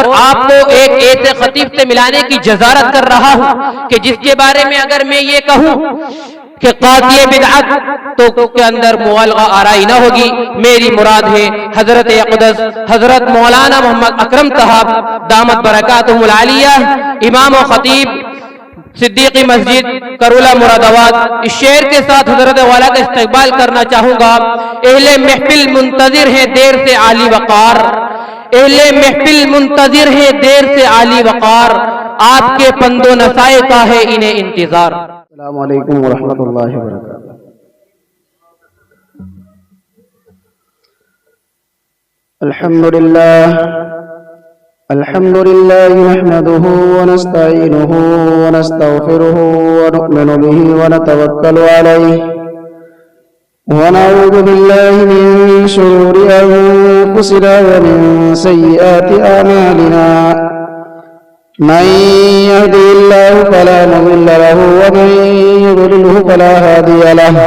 और आपको एक ऐसे खतीब से मिलाने की जजारत कर रहा हूं कि जिसके बारे में अगर मैं ये कहूं कि कातिए बिदअत तो के अंदर मुबालगा आराई ना होगी। मेरी मुराद है हजरत अक़दस हजरत मौलाना मोहम्मद अकरम साहब दामत बरकातुहुल आलिया, इमाम व खतीब सिद्दीकी मस्जिद करूला मुरादाबाद। इस शेर के साथ हजरत वाला का इस्तकबाल करना चाहूंगा। अहले महफिल मुंतजिर है देर से आली वकार, अहले महफिल मुंतजिर है देर से आली वकार, आपके पंदो नसाए का है इन्हें इंतजार। अस्सलामु अलैकुम व रहमतुल्लाहि व बरकातुहू। अल्हम्दुलिल्लाह नहमदुहु व नस्तईनुहु व नस्तगफिरुहु व नु'मिनु बिही व नतवक्कलु अलैहि व नऊज़ु बिल्लाहि मिन शुरूरि अंफुसिना व मिन सय्यिआति अमालिना। मन यहदिहिल्लाहु फला मुदिल्ल लहु व मन युद्लिलहु फला हादिय लहु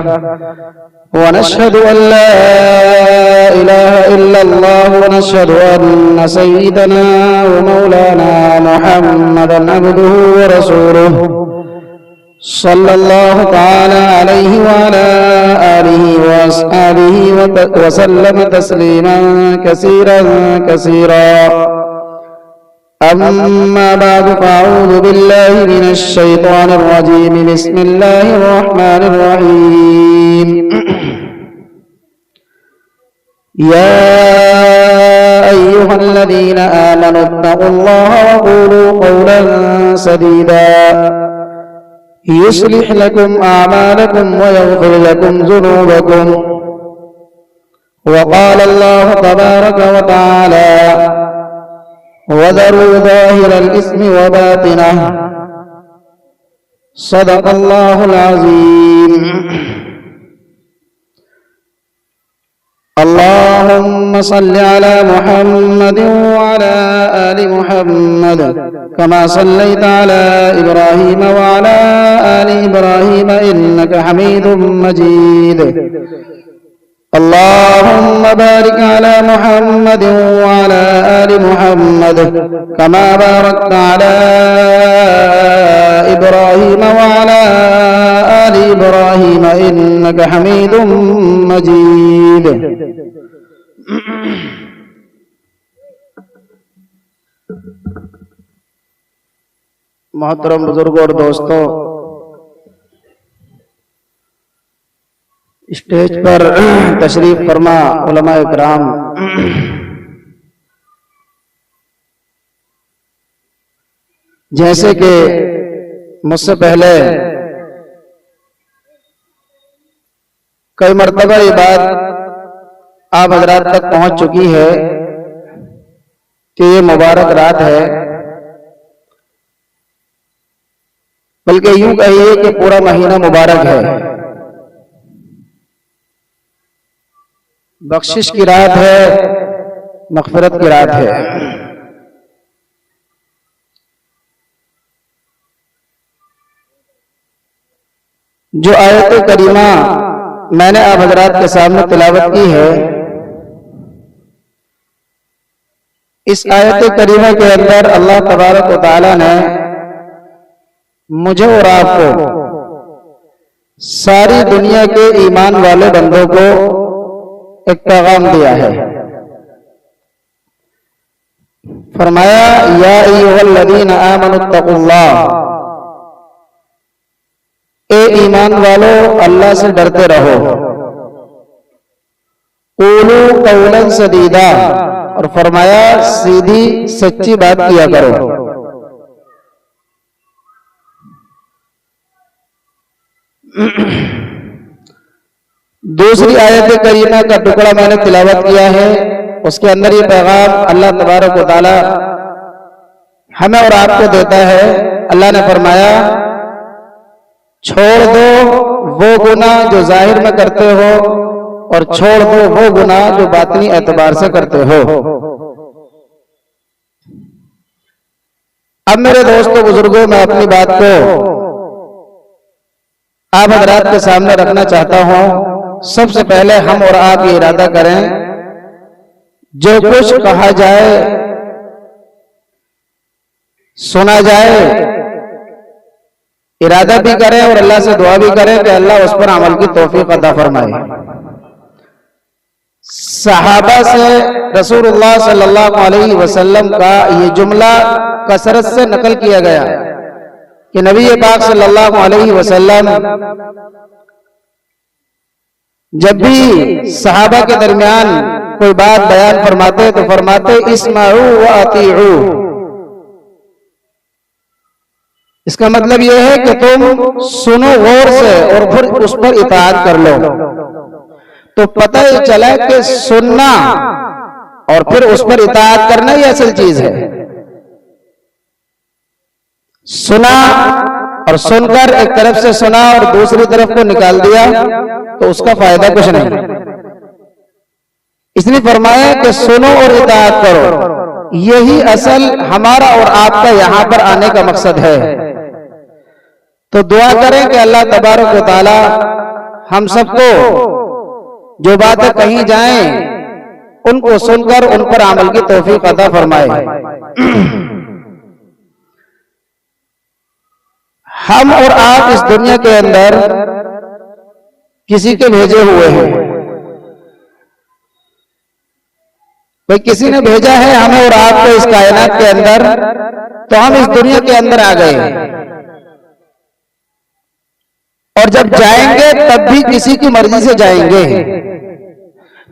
व नशहदु अन ला इलाहा इल्लल्लाह व नशहदु अन्न सय्यिदना व मौलाना मुहम्मदन अब्दुहु व रसूलुहु सल्लल्लाहु तआला अलैहि व अला आलिहि व अस्हाबिहि व सल्लम तस्लीमान कसीरन कसीरा। अम्मा बाद फ़अऊज़ु बिल्लाहि मिनश शैतानिर रजीम। बिस्मिल्लाहिर रहमानिर रहीम। या अय्युहल्लज़ीना आमनु इत्तक़ुल्लाहा व क़ूलू क़ौलन सदीदा युस्लिह लकुम अअमालकुम व यग़फिर लकुम ज़ुनूबकुम। व क़ाला अल्लाहु तबारक व तआला वज़रू ज़ाहिरल इस्मि व बातिनह सदक़ल्लाहुल अज़ीम। अल्लाहुम्मा सल्लि अला मुहम्मद व अला आलि मुहम्मद कमा सल्लैता अला इब्राहीम व अला आलि इब्राहीम इन्नका हमीदुम मजीद। अल्लाहुम्मा बारिक अला मुहम्मद व अला आलि मुहम्मद कमा बारकता अला इब्राहीम व अला आलि इब्राहीम इन्नका हमीदुम मजीद। मोहतरम बुजुर्गों और दोस्तों, स्टेज पर तशरीफ फरमा उलमा इकराम, जैसे कि मुझसे पहले कई मर्तबा ये बात आप हजरात तक पहुंच चुकी है कि ये मुबारक रात है, बल्कि यूं कहिए कि पूरा महीना मुबारक है। बख्शिश की रात है, मग़फ़िरत की रात है। जो आयत करीमा मैंने आप हजरात के सामने तिलावत की है, इस आयत करीमा के अंदर अल्लाह तबारक व तआला ने मुझे और आपको सारी दुनिया के ईमान वाले बंदों को एक पैगाम दिया है। फरमाया या अय्युहल्लज़ीना आमनु इत्तक़ुल्लाह, ए ईमान वालों अल्लाह से डरते रहो। क़ूलू क़ौलन सदीदा, और फरमाया सीधी सच्ची बात किया करो। दूसरी आयत करीमा का टुकड़ा मैंने तिलावत किया है, उसके अंदर ये पैगाम अल्लाह तबारक व तआला हमें और आपको देता है। अल्लाह ने फरमाया छोड़ दो वो गुनाह जो जाहिर में करते हो और छोड़ दो वो गुनाह जो बातिनी एतबार से करते हो। अब मेरे दोस्तों बुजुर्गों, मैं अपनी बात को आप हजरात के सामने रखना चाहता हूं। सबसे पहले हम और आप ये इरादा करें, जो कुछ कहा जाए सुना जाए, इरादा भी करें और अल्लाह से दुआ भी करें कि अल्लाह उस पर अमल की तौफीक अता फरमाए। सहाबा से रसूलुल्लाह सल्लल्लाहु अलैहि वसल्लम का ये जुमला कसरत से नकल किया गया कि नबी पाक सल्लल्लाहु अलैहि वसल्लम जब भी सहाबा के दरमियान कोई बात बयान फरमाते तो फरमाते इस्माऊ व अतीऊ। इसका मतलब यह है कि तुम सुनो गौर से और फिर उस पर इताअत कर लो। तो पता ही चला कि सुनना और फिर उस पर इताअत करना ही असल चीज है। सुना और सुनकर एक तरफ से सुना और दूसरी तरफ को निकाल दिया तो उसका फायदा कुछ नहीं। इसलिए फरमाया कि सुनो और इताअत करो, यही असल हमारा और आपका यहां पर आने का मकसद है। तो दुआ करें कि अल्लाह तबारक व तआला हम सबको जो बातें कहीं जाएं उनको सुनकर उन पर अमल की तौफीक अता फरमाए। हम और आप इस दुनिया के अंदर किसी के भेजे हुए हैं। भाई किसी ने भेजा है हमें और आपको इस कायनात के अंदर, तो हम इस दुनिया के अंदर आ गए और जब जाएंगे तब भी किसी की मर्जी से जाएंगे।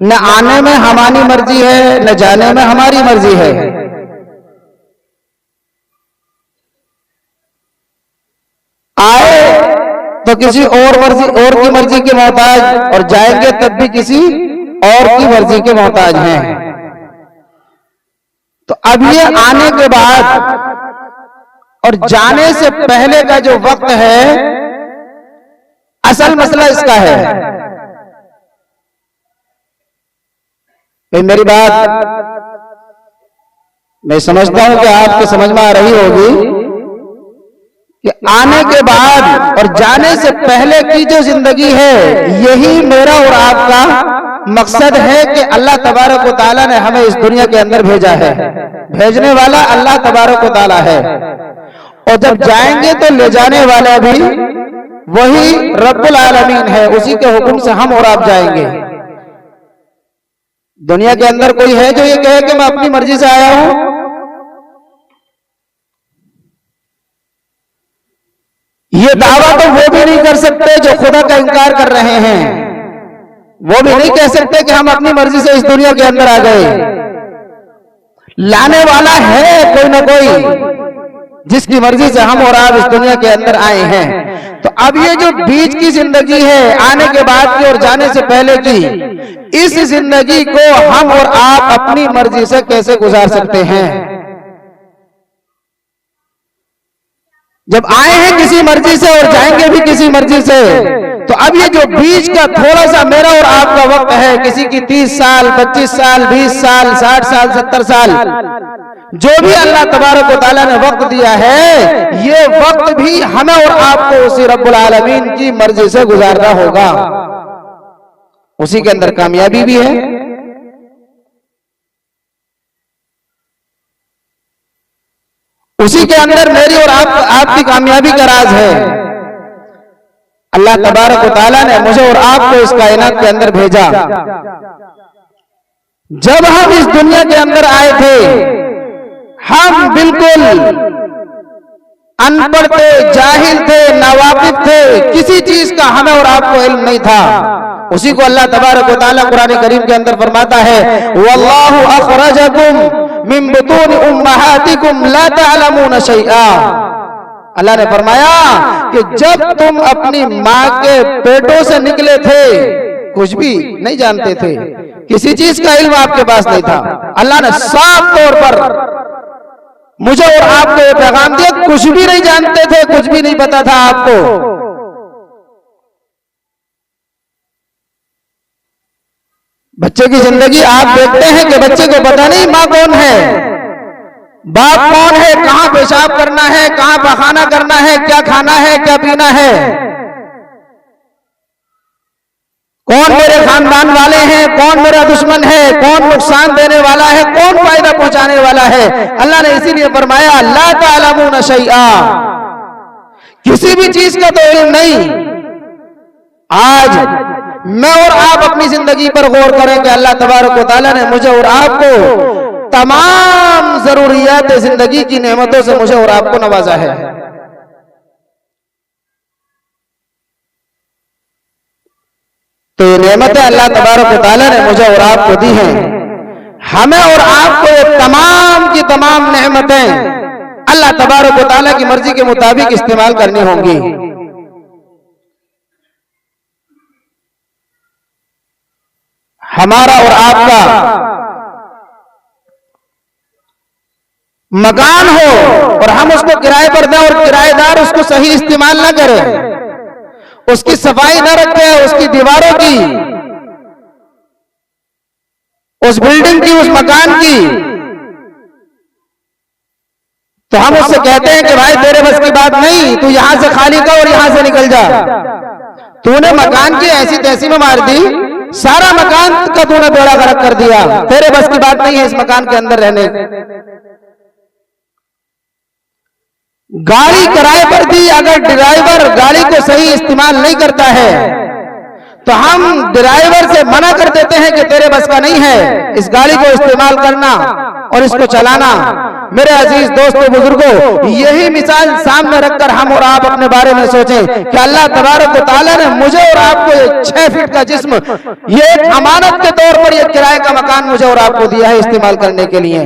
न आने में हमारी मर्जी है, न जाने में हमारी मर्जी है। आए तो किसी और की मर्जी के मोहताज, और जाएंगे तब भी किसी और की मर्जी के मोहताज हैं। तो अब ये आने के बाद और जाने से पहले का जो वक्त है, असल मसला इसका है। मेरी बात मैं समझता हूं कि आपको समझ में आ रही होगी कि आने के बाद और जाने से पहले की जो जिंदगी है, यही मेरा और आपका मकसद है कि अल्लाह तबारक व तआला ने हमें इस दुनिया के अंदर भेजा है। भेजने वाला अल्लाह तबारक व तआला है, और जब जाएंगे तो ले जाने वाला भी वही रब्बुल आलमीन है। उसी के हुक्म से हम और आप जाएंगे। दुनिया के अंदर कोई है जो ये कहे कि मैं अपनी मर्जी से आया हूं? ये दावा तो वो भी नहीं कर सकते जो खुदा का इनकार कर रहे हैं। वो भी नहीं कह सकते कि हम अपनी मर्जी से इस दुनिया के अंदर आ गए। लाने वाला है कोई ना कोई, जिसकी मर्जी से हम और आप इस दुनिया के अंदर आए हैं। तो अब ये जो बीच की जिंदगी है, आने के बाद की और जाने से पहले की, इस जिंदगी को हम और आप अपनी मर्जी से कैसे गुजार सकते हैं? जब आए हैं किसी मर्जी से और जाएंगे भी किसी मर्जी से, तो अब ये जो बीच का थोड़ा सा मेरा और आपका वक्त है, किसी की 30 साल, 25 साल, 20 साल, 60 साल, 70 साल, जो भी अल्लाह तबारक व तआला ने वक्त दिया है, ये वक्त भी हमें और आपको उसी रब्बुल आलमीन की मर्जी से गुजारना होगा। उसी के अंदर कामयाबी भी है। उसी के अंदर मेरी और आपकी कामयाबी का राज है। अल्लाह तबारक व तआला ने मुझे और आपको इस कायनात के अंदर भेजा। जब हम इस दुनिया के अंदर आए थे, हम बिल्कुल अनपढ़ थे, जाहिल थे, नावाकिफ थे, किसी चीज का हमें और आपको इल्म नहीं था। उसी को अल्लाह तबारक व तआला कुरान करीम के अंदर फरमाता है, वल्लाहु अखरजकुम मिन बुतून उम्महातिकुम ला तअलमून शैआ। अल्लाह ने फरमाया कि जब तुम अपनी मां के पेटों से निकले थे, कुछ भी नहीं जानते थे, किसी चीज का इल्म आपके पास नहीं था। अल्लाह ने साफ तौर पर मुझे और आपको ये पैगाम दिया, कुछ भी नहीं जानते थे, कुछ भी नहीं पता था आपको। बच्चे की जिंदगी आप देखते हैं कि बच्चे को पता नहीं मां कौन है, बाप कौन है, कहां पेशाब करना है, कहां पखाना करना है, क्या खाना है, क्या पीना है। कौन मेरे खानदान वाले हैं, कौन मेरा दुश्मन है, कौन नुकसान देने वाला है, कौन फायदा पहुंचाने वाला है। अल्लाह ने इसीलिए फरमाया ला तालमून शैआ, किसी भी चीज का तो इल्म नहीं। आज मैं और आप अपनी जिंदगी पर गौर करें कि अल्लाह तबारक व तआला ने मुझे और आपको तमाम जरूरियात जिंदगी की नेमतों से मुझे और आपको नवाजा है। तो ये नेमतें अल्लाह तबारक व तआला ने मुझे और आपको दी हैं। हमें और आपको ये तमाम की तमाम नेमतें अल्लाह तबारक व तआला की मर्जी के मुताबिक इस्तेमाल करनी होंगी। हमारा और आपका मकान हो और हम उसको किराए पर दें और किराएदार उसको सही इस्तेमाल ना करे, उसकी सफाई न रखे, उसकी दीवारों की, उस बिल्डिंग की, उस मकान की, तो हम उससे कहते हैं कि भाई तेरे बस की बात नहीं, तू यहां से खाली कर और यहां से निकल जा। तूने मकान की ऐसी तैसी में मार दी, सारा मकान का तूने बेड़ा गर्क कर दिया, तेरे बस की बात नहीं है इस मकान के अंदर रहने। गाड़ी किराए पर दी, अगर ड्राइवर गाड़ी को सही इस्तेमाल नहीं करता है तो हम ड्राइवर से मना कर देते हैं कि तेरे बस का नहीं है इस गाड़ी को इस्तेमाल करना और इसको चलाना। मेरे अजीज दोस्तों बुजुर्गों, यही मिसाल सामने रखकर हम और आप अपने बारे में सोचें कि अल्लाह तबारक व तआला ने मुझे और आपको 6 फीट का जिस्म, ये एक अमानत के तौर पर ये किराए का मकान मुझे और आपको दिया है इस्तेमाल करने के लिए।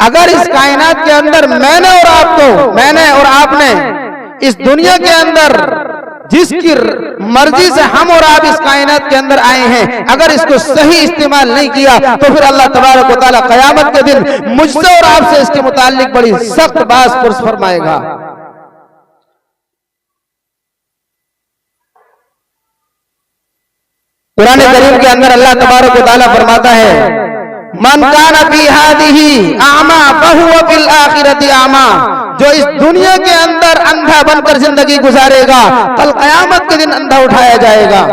अगर इस कायनात के अंदर मैंने और आपने इस दुनिया के अंदर जिसकी मर्जी से हम और आप इस कायनात के अंदर आए हैं, अगर इसको सही इस्तेमाल नहीं किया तो फिर अल्लाह तबारक व तआला क़यामत के दिन मुझसे और आपसे इसके मुताल्लिक बड़ी सख्त बात पुरस फरमाएगा। कुरान करीम के अंदर अल्लाह तबारक व तआला फरमाता है मन कान फी हादिही आमा फहुवा फिल आखिरति आमा, जो इस दुनिया के अंदर अंधा बनकर जिंदगी गुजारेगा कल कयामत के दिन अंधा उठाया जाएगा।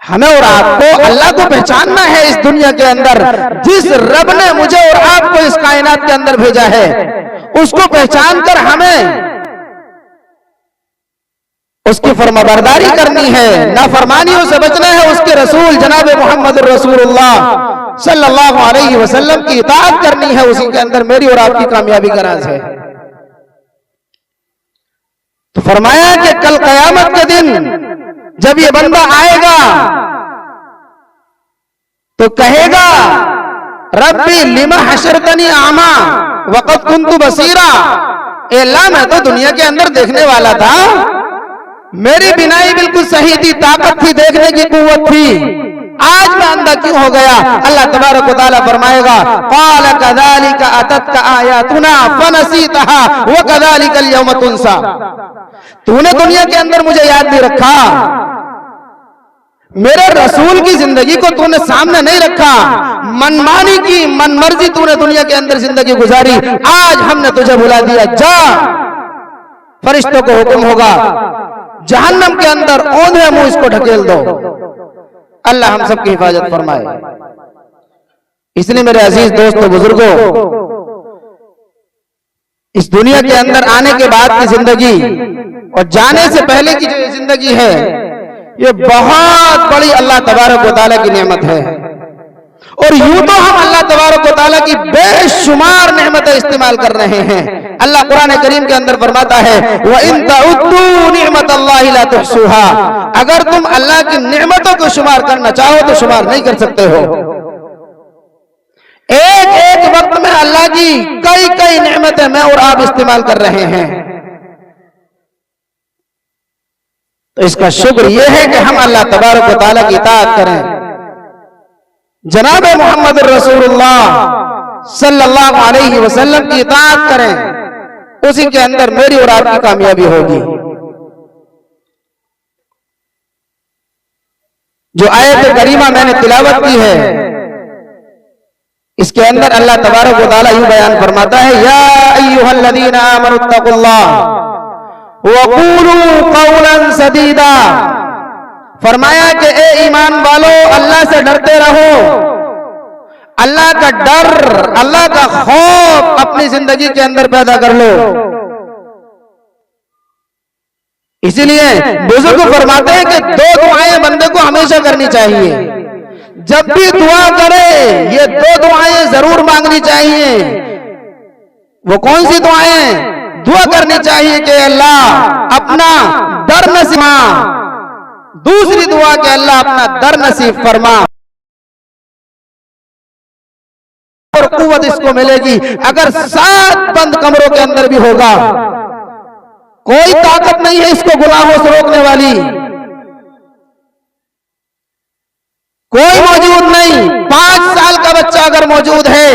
हमें और आपको अल्लाह को पहचानना है इस दुनिया के अंदर। जिस रब ने मुझे और आपको इस कायनात के अंदर भेजा है उसको पहचान कर हमें उसकी फरमाबरदारी करनी है, नाफरमानियों से बचना है, उसके रसूल जनाब मोहम्मद रसूलुल्लाह सल्लल्लाहु अलैहि वसल्लम की इताअत करनी है। उसी के अंदर मेरी और आपकी कामयाबी का राज है। तो फरमाया कि कल कयामत के दिन जब ये बंदा आएगा तो कहेगा रब्बी लिमा हशरतनी आमा वक़द कुन्तु बसीरा, ए अल्लाह मैं तो दुनिया के अंदर देखने वाला था, मेरी बिनाई बिल्कुल सही थी, ताकत थी, देखने की कुव्वत थी, आज मैं अंधा क्यों हो गया। अल्लाह तबारक व तआला फरमाएगा क़ाल कज़ालिका अततका आयातुना फनसीतहा व कज़ालिकल यौम तुनसा, तूने दुनिया के अंदर मुझे याद नहीं रखा, मेरे रसूल की जिंदगी को तूने सामने नहीं रखा, मनमानी की, मनमर्जी तूने दुनिया के अंदर जिंदगी गुजारी, आज हमने तुझे भुला दिया, जा फरिश्तों को हुक्म होगा जहन्नम के अंदर औंधे मुंह इसको ढकेल दो। अल्लाह हम सबकी हिफाजत फरमाए। इसलिए मेरे अजीज दोस्तों बुजुर्गों, इस दुनिया के अंदर आने के बाद की जिंदगी और जाने से पहले की जो जिंदगी है ये बहुत बड़ी अल्लाह तबारक व तआला की नेमत है। और यूं तो हम अल्लाह तबारक व तआला की बेशुमार नेमतें इस्तेमाल कर रहे हैं। अल्लाह कुरान करीम के अंदर फरमाता है व इन तउद्दू निअमतल्लाहि ला तुहसूहा, अगर तुम अल्लाह की नेमतों को शुमार करना चाहो तो शुमार नहीं कर सकते हो। एक एक वक्त में अल्लाह की कई कई नेमतें मैं और आप इस्तेमाल कर रहे हैं। तो इसका शुक्र यह है कि हम अल्लाह तबारक व तआला की इताअत करें, जनाब मोहम्मद रसूलुल्लाह सल्लल्लाहु अलैहि वसल्लम की इताअत करें, उसी के अंदर मेरी और आपकी कामयाबी होगी। जो आयत करीमा मैंने तिलावत की है इसके अंदर अल्लाह तबारक व तआला यूं बयान फरमाता है या अय्युहल्लज़ीना आमनुत्तकुल्लाह व क़ूलू क़ौलन सदीदा, फरमाया कि ए ईमान वालों, अल्लाह से डरते रहो। अल्लाह का डर, अल्लाह का खौफ अपनी जिंदगी के अंदर पैदा कर लो। इसीलिए बुजुर्ग फरमाते हैं कि दो दुआएं बंदे को हमेशा करनी चाहिए। जब भी दुआ करे ये दो दुआएं जरूर मांगनी चाहिए। वो कौन सी दुआएं? दुआ करनी चाहिए कि अल्लाह अपना दर नसीब, दूसरी दुआ कि अल्लाह अपना दर नसीब फरमा। और कुव्वत इसको मिलेगी अगर 7 बंद कमरों के अंदर भी होगा। कोई ताकत नहीं है इसको गुनाहों से रोकने वाली, कोई मौजूद नहीं। 5 साल का बच्चा अगर मौजूद है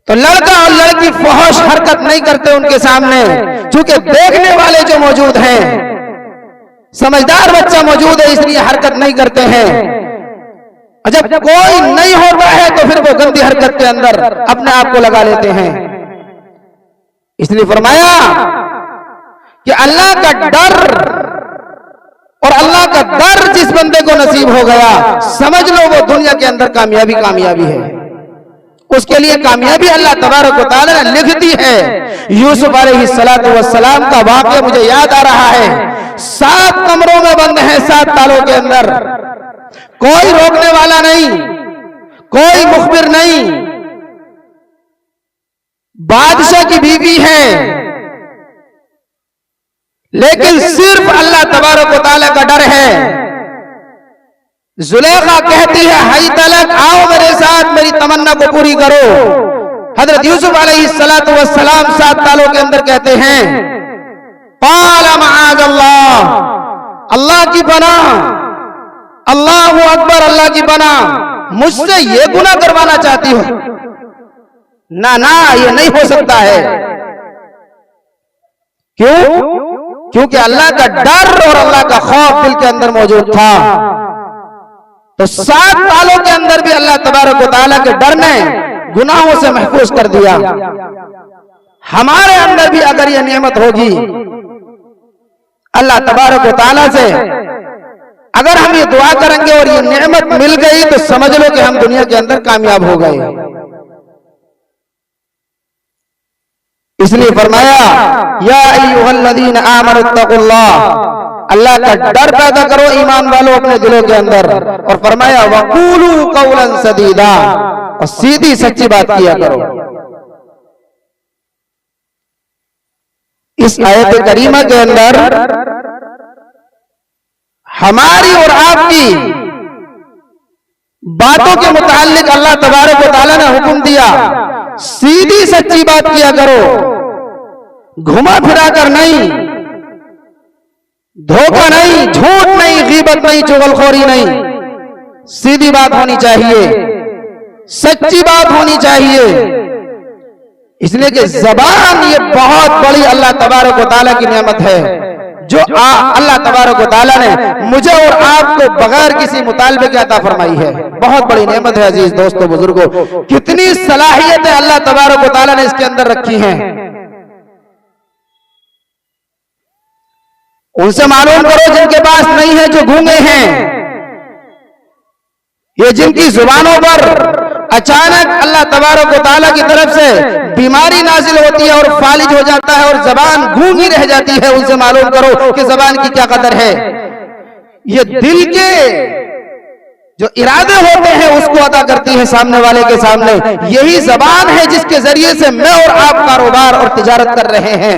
तो लड़का और लड़की फहश हरकत नहीं करते उनके सामने, क्योंकि देखने वाले जो मौजूद हैं, समझदार बच्चा मौजूद है इसलिए हरकत नहीं करते हैं। जब कोई नहीं होता है तो फिर वो गंदी हरकत के अंदर अपने आप को लगा लेते हैं। इसलिए फरमाया कि अल्लाह का डर, और अल्लाह का डर जिस बंदे को नसीब हो गया, समझ लो वो दुनिया के अंदर कामयाबी है। उसके लिए कामयाबी अल्लाह तबारक व तआला ने लिख दी है। यूसुफ अलैहिस्सलातु वस्सलाम का वाक़या मुझे याद आ रहा है। 7 कमरों में बंद है, 7 तालों के अंदर, कोई रोकने वाला नहीं, कोई मुखबिर नहीं। बादशाह की बीवी है, लेकिन सिर्फ अल्लाह तबारक व तआला का डर है। जुलेखा कहती है, हाई तलक आओ मेरे साथ, मेरी तमन्ना को पूरी करो। हजरत यूसुफ अलैहिस्सलातु वस्सलाम 7 तालों के अंदर कहते हैं, क़ाल मआज़ल्लाह, अल्लाह की पनाह, अल्लाहु अकबर, अल्लाह की पनाह, मुझसे ये गुनाह करवाना चाहती हो? ना ना, ये नहीं हो सकता है। क्यों? क्योंकि अल्लाह का डर और अल्लाह का खौफ दिल के अंदर मौजूद था। तो 7 तालों के अंदर भी अल्लाह तबारक व तआला के डर ने गुनाहों से महफूज कर दिया। हमारे अंदर भी अगर यह नेमत होगी अल्लाह तबारक व तआला से, अगर हम ये दुआ करेंगे और ये नेमत मिल गई तो समझ लो कि हम दुनिया के अंदर कामयाब हो गए। इसलिए फरमाया, या अय्युहल्लज़ीना आमनुत्तक़ुल्लाह, अल्लाह का डर पैदा करो ईमान वालों अपने दिलों के अंदर। और फरमाया, वक़ूलू क़ौलन सदीदा, और सीधी सच्ची बात किया करो। इस आयत करीमा के अंदर हमारी और आपकी बातों के मुताल्लिक अल्लाह तबारक व तआला ने हुक्म दिया, सीधी सच्ची बात किया करो, घुमा फिरा कर नहीं, धोखा नहीं, झूठ नहीं, गीबत नहीं, चुगलखोरी नहीं। सीधी बात होनी चाहिए, सच्ची बात होनी चाहिए। इसलिए कि ज़बान ये बहुत बड़ी अल्लाह तबारक व तआला की नेमत है, जो अल्लाह तबारक व तआला ने मुझे और आपको बगैर किसी मुतालबे के अता फरमाई है। बहुत बड़ी नेमत है अजीज दोस्तों बुजुर्गों। कितनी सलाहियतें अल्लाह तबारक व तआला ने इसके अंदर रखी हैं, उनसे मालूम करो जिनके पास नहीं है, जो गूंगे हैं। ये जिनकी जुबानों पर अचानक अल्लाह तबारक व तआला की तरफ से बीमारी नाजिल होती है और फालिज हो जाता है और जबान गूंगी रह जाती है, उनसे मालूम करो कि जबान की क्या कदर है। ये दिल के जो इरादे होते हैं उसको अदा करती है सामने वाले के सामने। यही जबान है जिसके जरिए से मैं और आप कारोबार और तिजारत कर रहे हैं।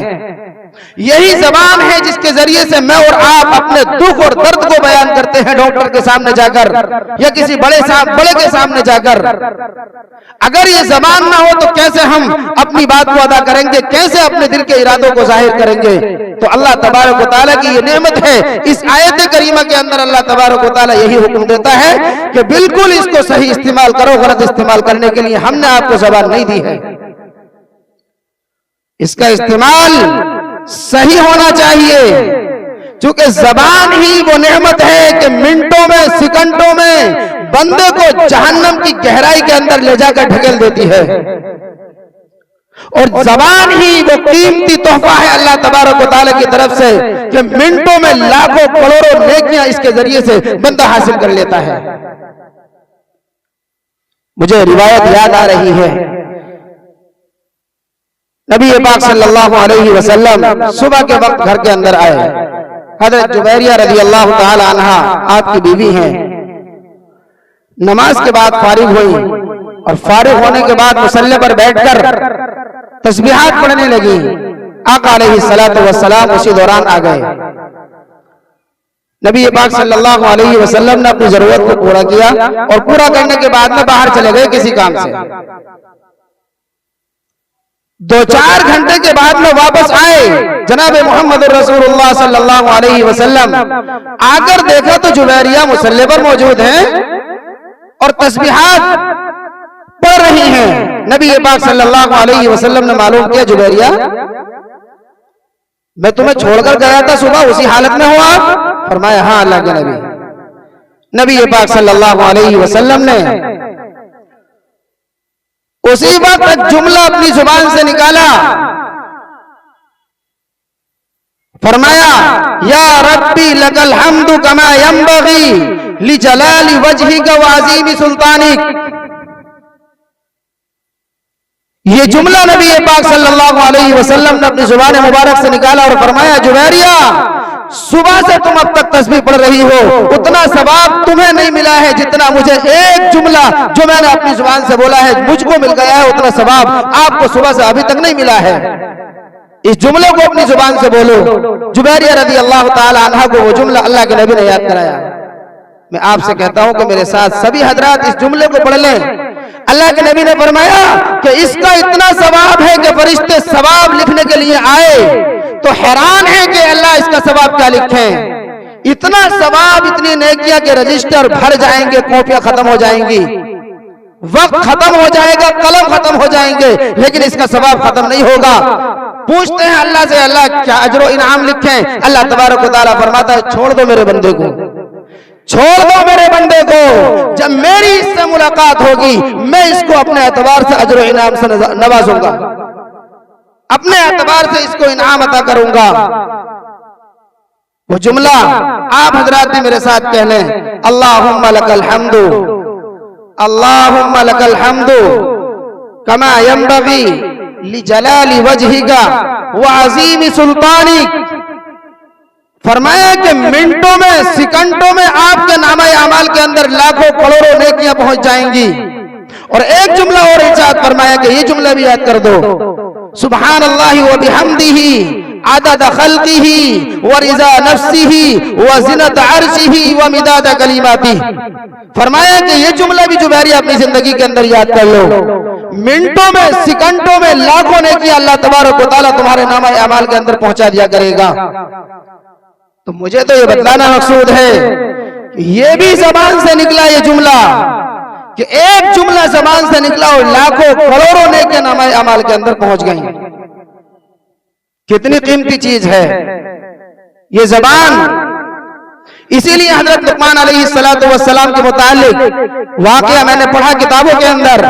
यही जबान है जिसके जरिए से मैं और आप अपने दुख और दर्द को बयान करते हैं डॉक्टर के सामने जाकर या किसी बड़े के सामने जाकर। अगर ये जबान ना हो तो कैसे हम अपनी बात को अदा करेंगे, कैसे अपने दिल के इरादों को जाहिर करेंगे। तो अल्लाह तबारक व तआला की ये नेमत है। इस आयत करीमा के अंदर अल्लाह तबारक व तआला यही हुक्म देता है कि बिल्कुल इसको सही इस्तेमाल करो, गलत इस्तेमाल करने के लिए हमने आपको जबान नहीं दी है। इसका इस्तेमाल सही होना चाहिए, क्योंकि जबान ही वो नेमत है कि मिनटों में, सेकंडों में बंदे को जहन्नम की गहराई के अंदर ले जाकर ढकेल देती है। और जबान ही वो कीमती तोहफा है अल्लाह तबारक व तआला की तरफ से कि मिनटों में लाखों करोड़ों नेकियां इसके जरिए से बंदा हासिल कर लेता है। मुझे रिवायत याद आ रही है, नबी पाक सल्लल्लाहु अलैहि वसल्लम सुबह के वक्त घर के अंदर आए। हजरत जुबैरिया रज़ी अल्लाह तआला अन्हा आपकी बीवी हैं। नमाज के बाद फारिग हुई और फारिग होने के बाद मुसल्ले पर बैठकर तस्बीहात पढ़ने लगी। आका अलैहिस्सलातु वस्सलाम उसी दौरान आ गए। नबी पाक सल्लल्लाहु अलैहि वसल्लम ने अपनी जरूरत को पूरा किया और पूरा करने के बाद में बाहर चले गए किसी काम से। 2-4 घंटे के बाद में वापस आए। जनाब मोहम्मद रसूलुल्लाह सल्लल्लाहु अलैहि वसल्लम आकर देखा तो जुबैरिया मुसल्ले पर मौजूद हैं और तस्बीहात पढ़ रही हैं। नबी पाक सल्लल्लाहु अलैहि वसल्लम ने मालूम किया, जुबैरिया मैं तुम्हें छोड़कर गया था सुबह, उसी हालत में हो आप? फरमाया हाँ अल्लाह के नबी। नबी पाक सल्लल्लाहु अलैहि वसल्लम ने उसी वक्त एक जुमला अपनी जुबान से निकाला। फरमाया या रब्बी लकल हम्दु कमा यंबगी लिजलाली वजहिका व अज़ीमी सुल्तानिक। ये जुमला नबी पाक सल्लल्लाहु अलैहि वसल्लम ने अपनी जुबान मुबारक से निकाला और फरमाया जुबैरिया सुबह से तुम अब तक तस्बीह पढ़ रही हो, उतना सवाब तुम्हें नहीं मिला है जितना मुझे एक जुमला जो मैंने अपनी जुबान से बोला है मुझको मिल गया है, उतना सवाब आपको सुबह से अभी तक नहीं मिला है। इस जुमले को अपनी जुबान से बोलो। जुबैरिया रज़ी अल्लाह तआला अन्हा को वो जुमला अल्लाह के नबी ने याद कराया। मैं आपसे कहता हूं कि मेरे साथ सभी हजरात इस जुमले को पढ़ लें। अल्लाह के नबी ने फरमाया कि इसका इतना सवाब है कि फरिश्ते सवाब लिखने के लिए आए तो हैरान है कि अल्लाह इसका सवाब क्या लिखें। इतना सवाब, इतनी नेकियां के रजिस्टर भर जाएंगे, कॉपियां खत्म हो जाएंगी, वक्त खत्म हो जाएगा, कलम खत्म हो जाएंगे, लेकिन इसका सवाब खत्म नहीं होगा। पूछते हैं अल्लाह से, अल्लाह क्या अजर इनाम लिखें? अल्लाह तबारक व तआला फरमाता है छोड़ दो मेरे बंदे को, छोड़ दो मेरे बंदे को। जब मेरी इससे मुलाकात होगी मैं इसको अपने एतबार से अजर इनाम से नवाजूंगा, अपने एतबार से इसको इनाम अता करूंगा। वो जुमला आप हजरात भी मेरे साथ कह लें, अल्लाहुम्मा लकल हम्दु, अल्लाहुम्मा लकल हम्दु कमा यंबगी लिजलाली वजहिका व अज़ीमी सुल्तानिक। फरमाया कि मिनटों में, सेकंडों में आपके नामा अमाल के अंदर लाखों करोड़ों नेकियां पहुंच जाएंगी। और एक जुमला और इरशाद फरमाया कि ये जुमला भी याद कर दो, सुब्हानल्लाहि व बिहम्दिही अदद खल्किही व रिज़ा नफ्सिही व ज़िनत अर्शिही व मिदाद कलिमातिही। फरमाया कि ये जुमला भी जुबैरिया अपनी जिंदगी के अंदर याद कर लो। मिनटों में, सेकंडों में लाखों नेकियां अल्लाह तबारक व तआला तुम्हारे नामा अमाल के अंदर पहुंचा दिया करेगा। तो मुझे तो ये बतलाना मकसूद है कि ये भी जबान से निकला ये जुमला, कि एक जुमला जबान से निकला और लाखों करोड़ों नेकियां नामा अमाल के अंदर पहुंच गई। कितनी कीमती चीज है ये जबान। इसीलिए हजरत लुकमान अलैहिस्सलातु वस्सलाम के मुतालिक वाकया मैंने पढ़ा किताबों के अंदर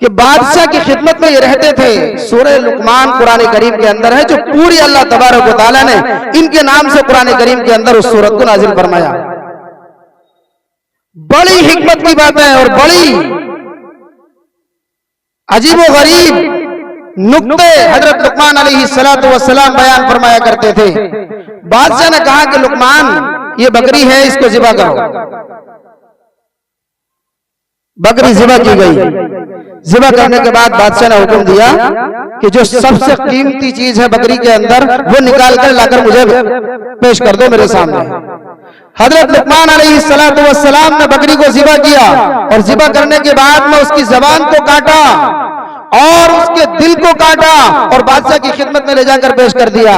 कि बादशाह की खिदमत में ये रहते थे। सूरह लुकमान कुरान करीम के अंदर है, जो पूरी अल्लाह तबारक व तआला ने इनके नाम से कुरान करीम के अंदर उस सूरत को नाजिल फरमाया। बड़ी हिकमत की बात है और बड़ी अजीबो गरीब नुक्ते हजरत लुकमान अलैहिस्सलातु वस्सलाम बयान फरमाया करते थे। बादशाह ने कहा कि लुकमान ये बकरी है, इसको ज़िबा करो। बकरी ज़िबा की गई। ज़िबा करने के बाद बादशाह ने हुक्म दिया कि जो सबसे कीमती चीज है बकरी के अंदर वो निकाल कर लाकर मुझे पेश कर दो मेरे सामने। हजरत लुकमान अलैहिस्सलातु वस्सलाम ने बकरी को ज़िबा किया और ज़िबा करने के बाद में उसकी जबान को काटा और उसके दिल को काटा और बादशाह की खिदमत में ले जाकर पेश कर दिया।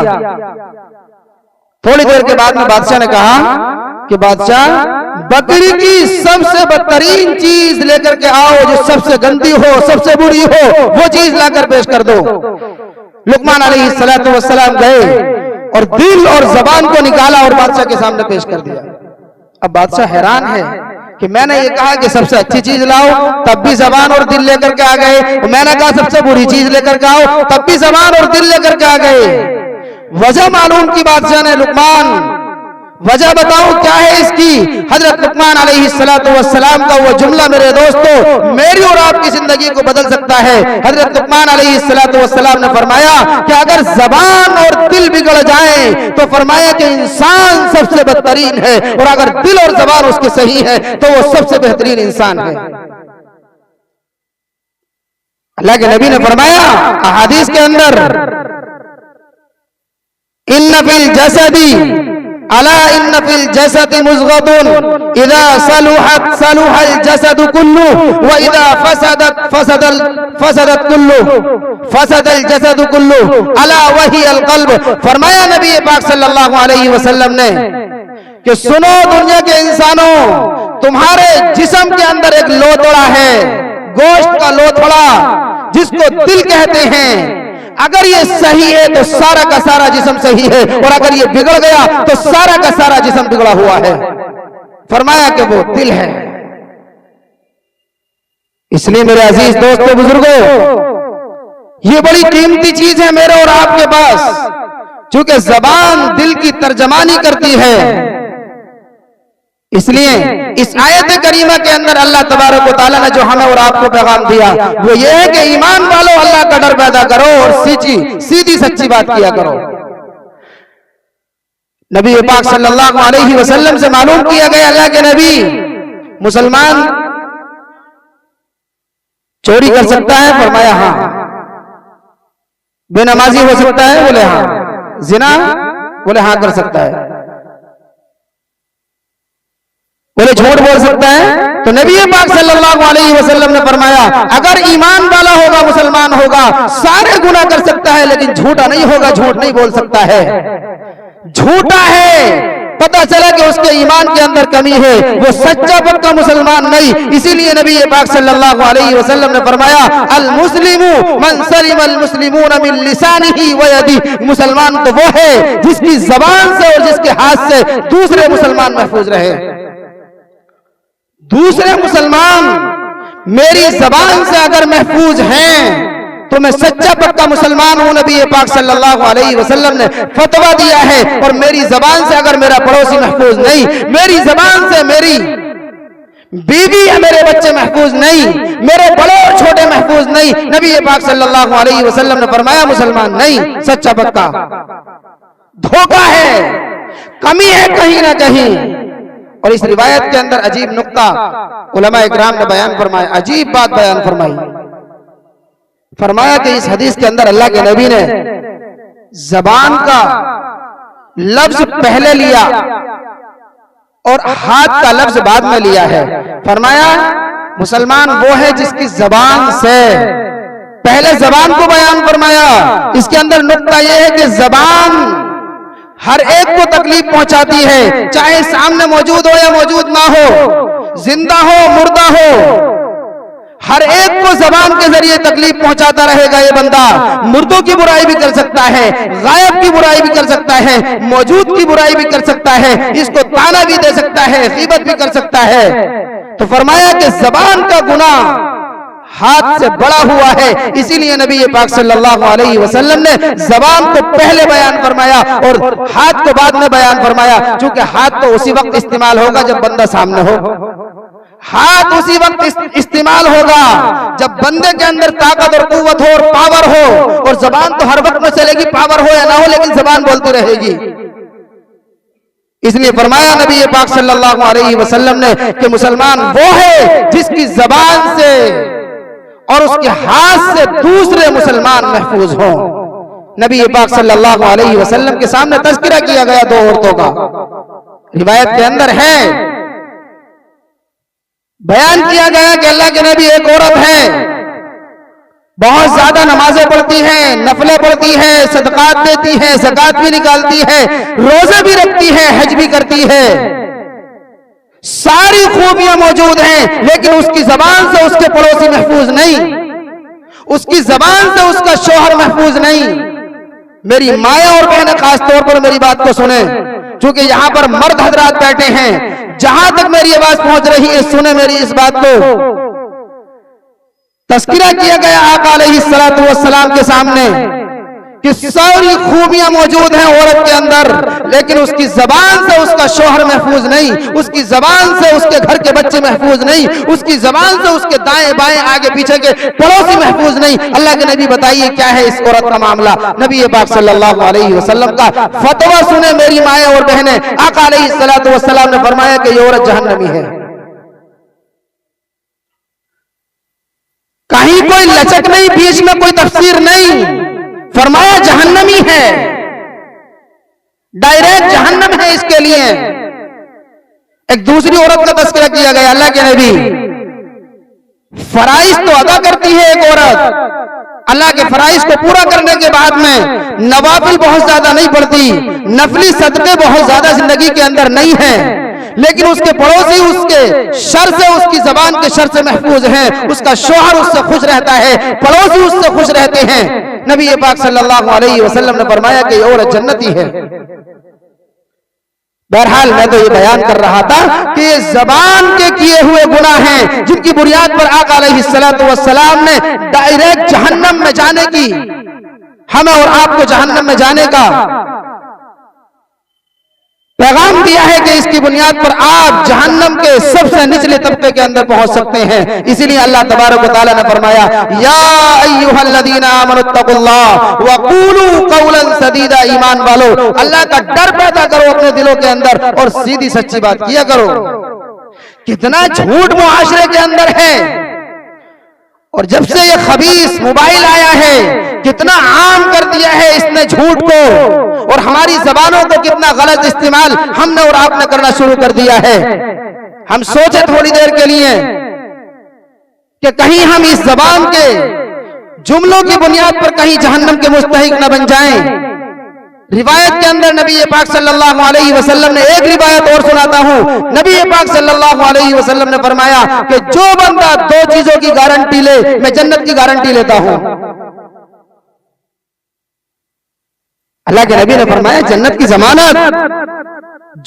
थोड़ी देर के बाद में बादशाह ने कहा कि बादशाह बकरी की सबसे बदतरीन चीज लेकर के आओ, जो सबसे गंदी हो, सबसे बुरी हो, वो चीज लाकर पेश कर दो। लुकमान अलैहिस्सलातु वस्सलाम गए और दिल और जबान को निकाला और बादशाह के सामने पेश कर दिया। अब बादशाह हैरान है कि मैंने ये कहा कि सबसे अच्छी चीज लाओ, तब भी जबान और दिल लेकर के आ गए। मैंने कहा सबसे बुरी चीज लेकर के आओ, तब भी जबान और दिल लेकर के आ गए। वजह मालूम की बात जाने लुकमान, वजह बताओ क्या है इसकी। हजरत लुकमान अलैहिस्सलाम का वो जुमला मेरे दोस्तों मेरी और आपकी जिंदगी को बदल सकता है। हजरत लुकमान अलैहिस्सलाम ने फरमाया कि अगर जबान और दिल बिगड़ जाए तो फरमाया कि इंसान सबसे बदतरीन है, और अगर दिल और जबान उसके सही है तो वो सबसे बेहतरीन इंसान है। अल्लाह के नबी ने फरमाया अहादीस के अंदर, इन्ना फिल जसदी अला इन्ना फिल जसदी मुज़ग़तुन इज़ा सलुहत सलुहल जसदु कुल्लु व इज़ा फसदत फसदल जसदु कुल्लु अला वही अल क़ल्ब। फरमाया नबी पाक सल्लल्लाहु अलैहि वसल्लम ने कि सुनो दुनिया के इंसानों, तुम्हारे जिस्म के अंदर एक लोथड़ा है, गोश्त का लोथड़ा जिसको दिल कहते हैं। अगर ये सही है तो सारा का सारा जिस्म सही है, और अगर ये बिगड़ गया तो सारा का सारा जिस्म बिगड़ा हुआ है। फरमाया कि वो दिल है। इसलिए मेरे अजीज दोस्तों बुजुर्गों, ये बड़ी कीमती चीज है मेरे और आपके पास, क्योंकि जबान दिल की तर्जमानी करती है। इसलिए इस आयत करीमा के अंदर अल्लाह तबारक व तआला ने जो हमें और आपको पैगाम दिया वो ये है कि ईमान वालों अल्लाह का डर पैदा करो और सीधी सच्ची बात किया करो। नबी पाक सल्लल्लाहु अलैहि वसल्लम से मालूम किया गया, अल्लाह के नबी, मुसलमान चोरी कर सकता है? फरमाया हाँ। बेनमाजी हो सकता है? बोले हाँ। जिना? बोले हाँ कर सकता है। बोले झूठ बोल सकता है? तो नबी पाक सल्लल्लाहु अलैहि वसल्लम ने फरमाया अगर ईमान वाला होगा, मुसलमान होगा, सारे गुनाह कर सकता है लेकिन झूठा नहीं होगा, झूठ नहीं बोल सकता है। झूठा है, पता चला कि उसके ईमान के अंदर कमी है, वो सच्चा पक्का मुसलमान नहीं। इसीलिए नबी पाक सल्लल्लाहु अलैहि वसल्लम ने फरमाया अल मुस्लिमु मन सलिम अल मुस्लिमून मिन लिसानिही व यदिही। मुसलमान तो वो है जिसकी जबान से और जिसके हाथ से दूसरे मुसलमान महफूज रहे। दूसरे मुसलमान मेरी जबान से अगर महफूज हैं तो मैं सच्चा पक्का मुसलमान हूं। नबी पाक सल्लल्लाहु अलैहि वसल्लम ने फतवा दिया है। और मेरी जबान से अगर मेरा पड़ोसी महफूज नहीं, मेरी जबान से मेरी बीवी या मेरे बच्चे महफूज नहीं, मेरे बड़े और छोटे महफूज नहीं, नबी पाक सल्लल्लाहु अलैहि वसल्लम ने फरमाया मुसलमान नहीं, सच्चा पक्का। धोखा है, कमी है कहीं ना कहीं। और इस रिवायत के अंदर अजीब नुक्ता उलमा इकराम ने बयान फरमाया, अजीब बात बयान फरमाई। फरमाया कि इस हदीस के अंदर अल्लाह के नबी ने जबान का लफ्ज पहले लिया और हाथ का लफ्ज बाद में लिया है। फरमाया मुसलमान वो है जिसकी जबान से पहले जबान को बयान फरमाया। इसके अंदर नुक्ता यह है कि जबान हर एक को तकलीफ पहुंचाती है, चाहे सामने मौजूद हो या मौजूद ना हो, जिंदा हो मुर्दा हो, हर एक को जबान के जरिए तकलीफ पहुंचाता रहेगा। ये बंदा मुर्दों की बुराई भी कर सकता है, गायब की बुराई भी कर सकता है, मौजूद की बुराई भी कर सकता है, इसको ताना भी दे सकता है, गीबत भी कर सकता है। तो फरमाया कि जबान का गुनाह हाथ से बड़ा हुआ है। इसीलिए नबी पाक सल्लल्लाहु अलैहि वसल्लम ने जबान को पहले बयान फरमाया और हाथ को बाद में बयान फरमाया, क्योंकि हाथ तो उसी वक्त इस्तेमाल होगा जब बंदा सामने हो। हाथ उसी वक्त इस्तेमाल होगा जब बंदे के अंदर ताकत और कुव्वत हो और पावर हो। और जबान तो हर वक्त में चलेगी, पावर हो या ना हो, लेकिन जबान बोलती रहेगी। इसलिए फरमाया नबी पाक सल्लल्लाहु अलैहि वसल्लम ने कि मुसलमान वो है जिसकी जबान से और उसके हाथ से दूसरे मुसलमान महफूज हों। नबी पाक सल्लल्लाहु अलैहि वसल्लम के सामने तज़किरा किया गया दो औरतों का, रिवायत के अंदर है, बयान किया गया कि अल्लाह के नबी एक औरत है, बहुत ज्यादा नमाजें पढ़ती है, नफलें पढ़ती है, सदकात देती है, ज़कात भी निकालती है, रोजे भी रखती है, हज भी करती है, सारी खूबियां मौजूद हैं, लेकिन उसकी जबान से उसके पड़ोसी महफूज नहीं, उसकी जबान से उसका शौहर महफूज नहीं। मेरी माएं और बहनें खास तौर पर मेरी बात को सुने, क्योंकि यहाँ पर मर्द हजरात बैठे हैं। जहां तक मेरी आवाज पहुंच रही है, सुने मेरी इस बात को। तस्किरा किया गया आका अलैहिस्सलातु वस्सलाम के सामने कि सारी खूबियां मौजूद हैं औरत के अंदर, लेकिन उसकी जबान से उसका शौहर महफूज नहीं, उसकी जबान से उसके घर के बच्चे महफूज नहीं, उसकी जबान से उसके दाएं बाएं आगे पीछे के पड़ोसी महफूज नहीं। अल्लाह के नबी बताइए क्या है इस औरत का मामला। नबी पाक सल्लल्लाहु अलैहि वसल्लम का फतवा सुने मेरी माएं और बहनें। आका अलैहिस्सलातु वस्सलाम ने फरमाया कि ये औरत जहन्नमी है। कहीं कोई लचक नहीं, बीच में कोई तफसीर नहीं, फरमाया जहन्नमी है, डायरेक्ट जहन्नम है इसके लिए। एक दूसरी औरत का तस्करा किया गया। अल्लाह के नबी, फराइज तो अदा करती है एक औरत, अल्लाह के फराइज को पूरा करने के बाद में नवाफिल बहुत ज्यादा नहीं पढ़ती, नफली सदके बहुत ज्यादा जिंदगी के अंदर नहीं है, लेकिन उसके पड़ोसी उसके शर से, उसकी जबान के शर से महफूज हैं, उसका शौहर उससे खुश रहता है, पड़ोसी उससे खुश रहते हैं। नबी पाक सल्लल्लाहु अलैहि वसल्लम ने फरमाया कि ये औरत जन्नती है। बहरहाल मैं तो ये बयान कर रहा था कि ये जबान के किए हुए गुनाह हैं, जिनकी बुनियाद पर आका अलैहिस्सलातु वस्सलाम ने डायरेक्ट जहन्नम में जाने की, हमें और आपको जहन्नम में जाने का पैगाम दिया है कि इसकी बुनियाद पर आप जहन्नम के सबसे निचले तबके के अंदर पहुंच सकते हैं। इसीलिए अल्लाह तबारक व तआला ने फरमाया, या अय्युहल्लज़ीना आमनुत्तकुल्लाह व क़ूलू क़ौलन सदीदा, ईमान वालो अल्लाह का डर पैदा करो अपने दिलों के अंदर और सीधी सच्ची बात किया करो। कितना झूठ मुआशरे के अंदर है, और जब से ये खबीस मोबाइल आया है कितना आम कर दिया है इसने झूठ को, और हमारी जबानों को कितना गलत इस्तेमाल हमने और आपने करना शुरू कर दिया है। हम सोचे थोड़ी देर के लिए कि कहीं हम इस जबान के जुमलों की बुनियाद पर कहीं जहन्नम के मुस्तहिक न बन जाएं। रिवायत के अंदर नबी पाक सल्लल्लाहु अलैहि वसल्लम ने, एक रिवायत और सुनाता हूं, नबी पाक सल्लल्लाहु अलैहि वसल्लम ने फरमाया कि जो बंदा दो चीजों की गारंटी ले, मैं जन्नत की गारंटी लेता हूं। अल्लाह के नबी ने फरमाया जन्नत की जमानत,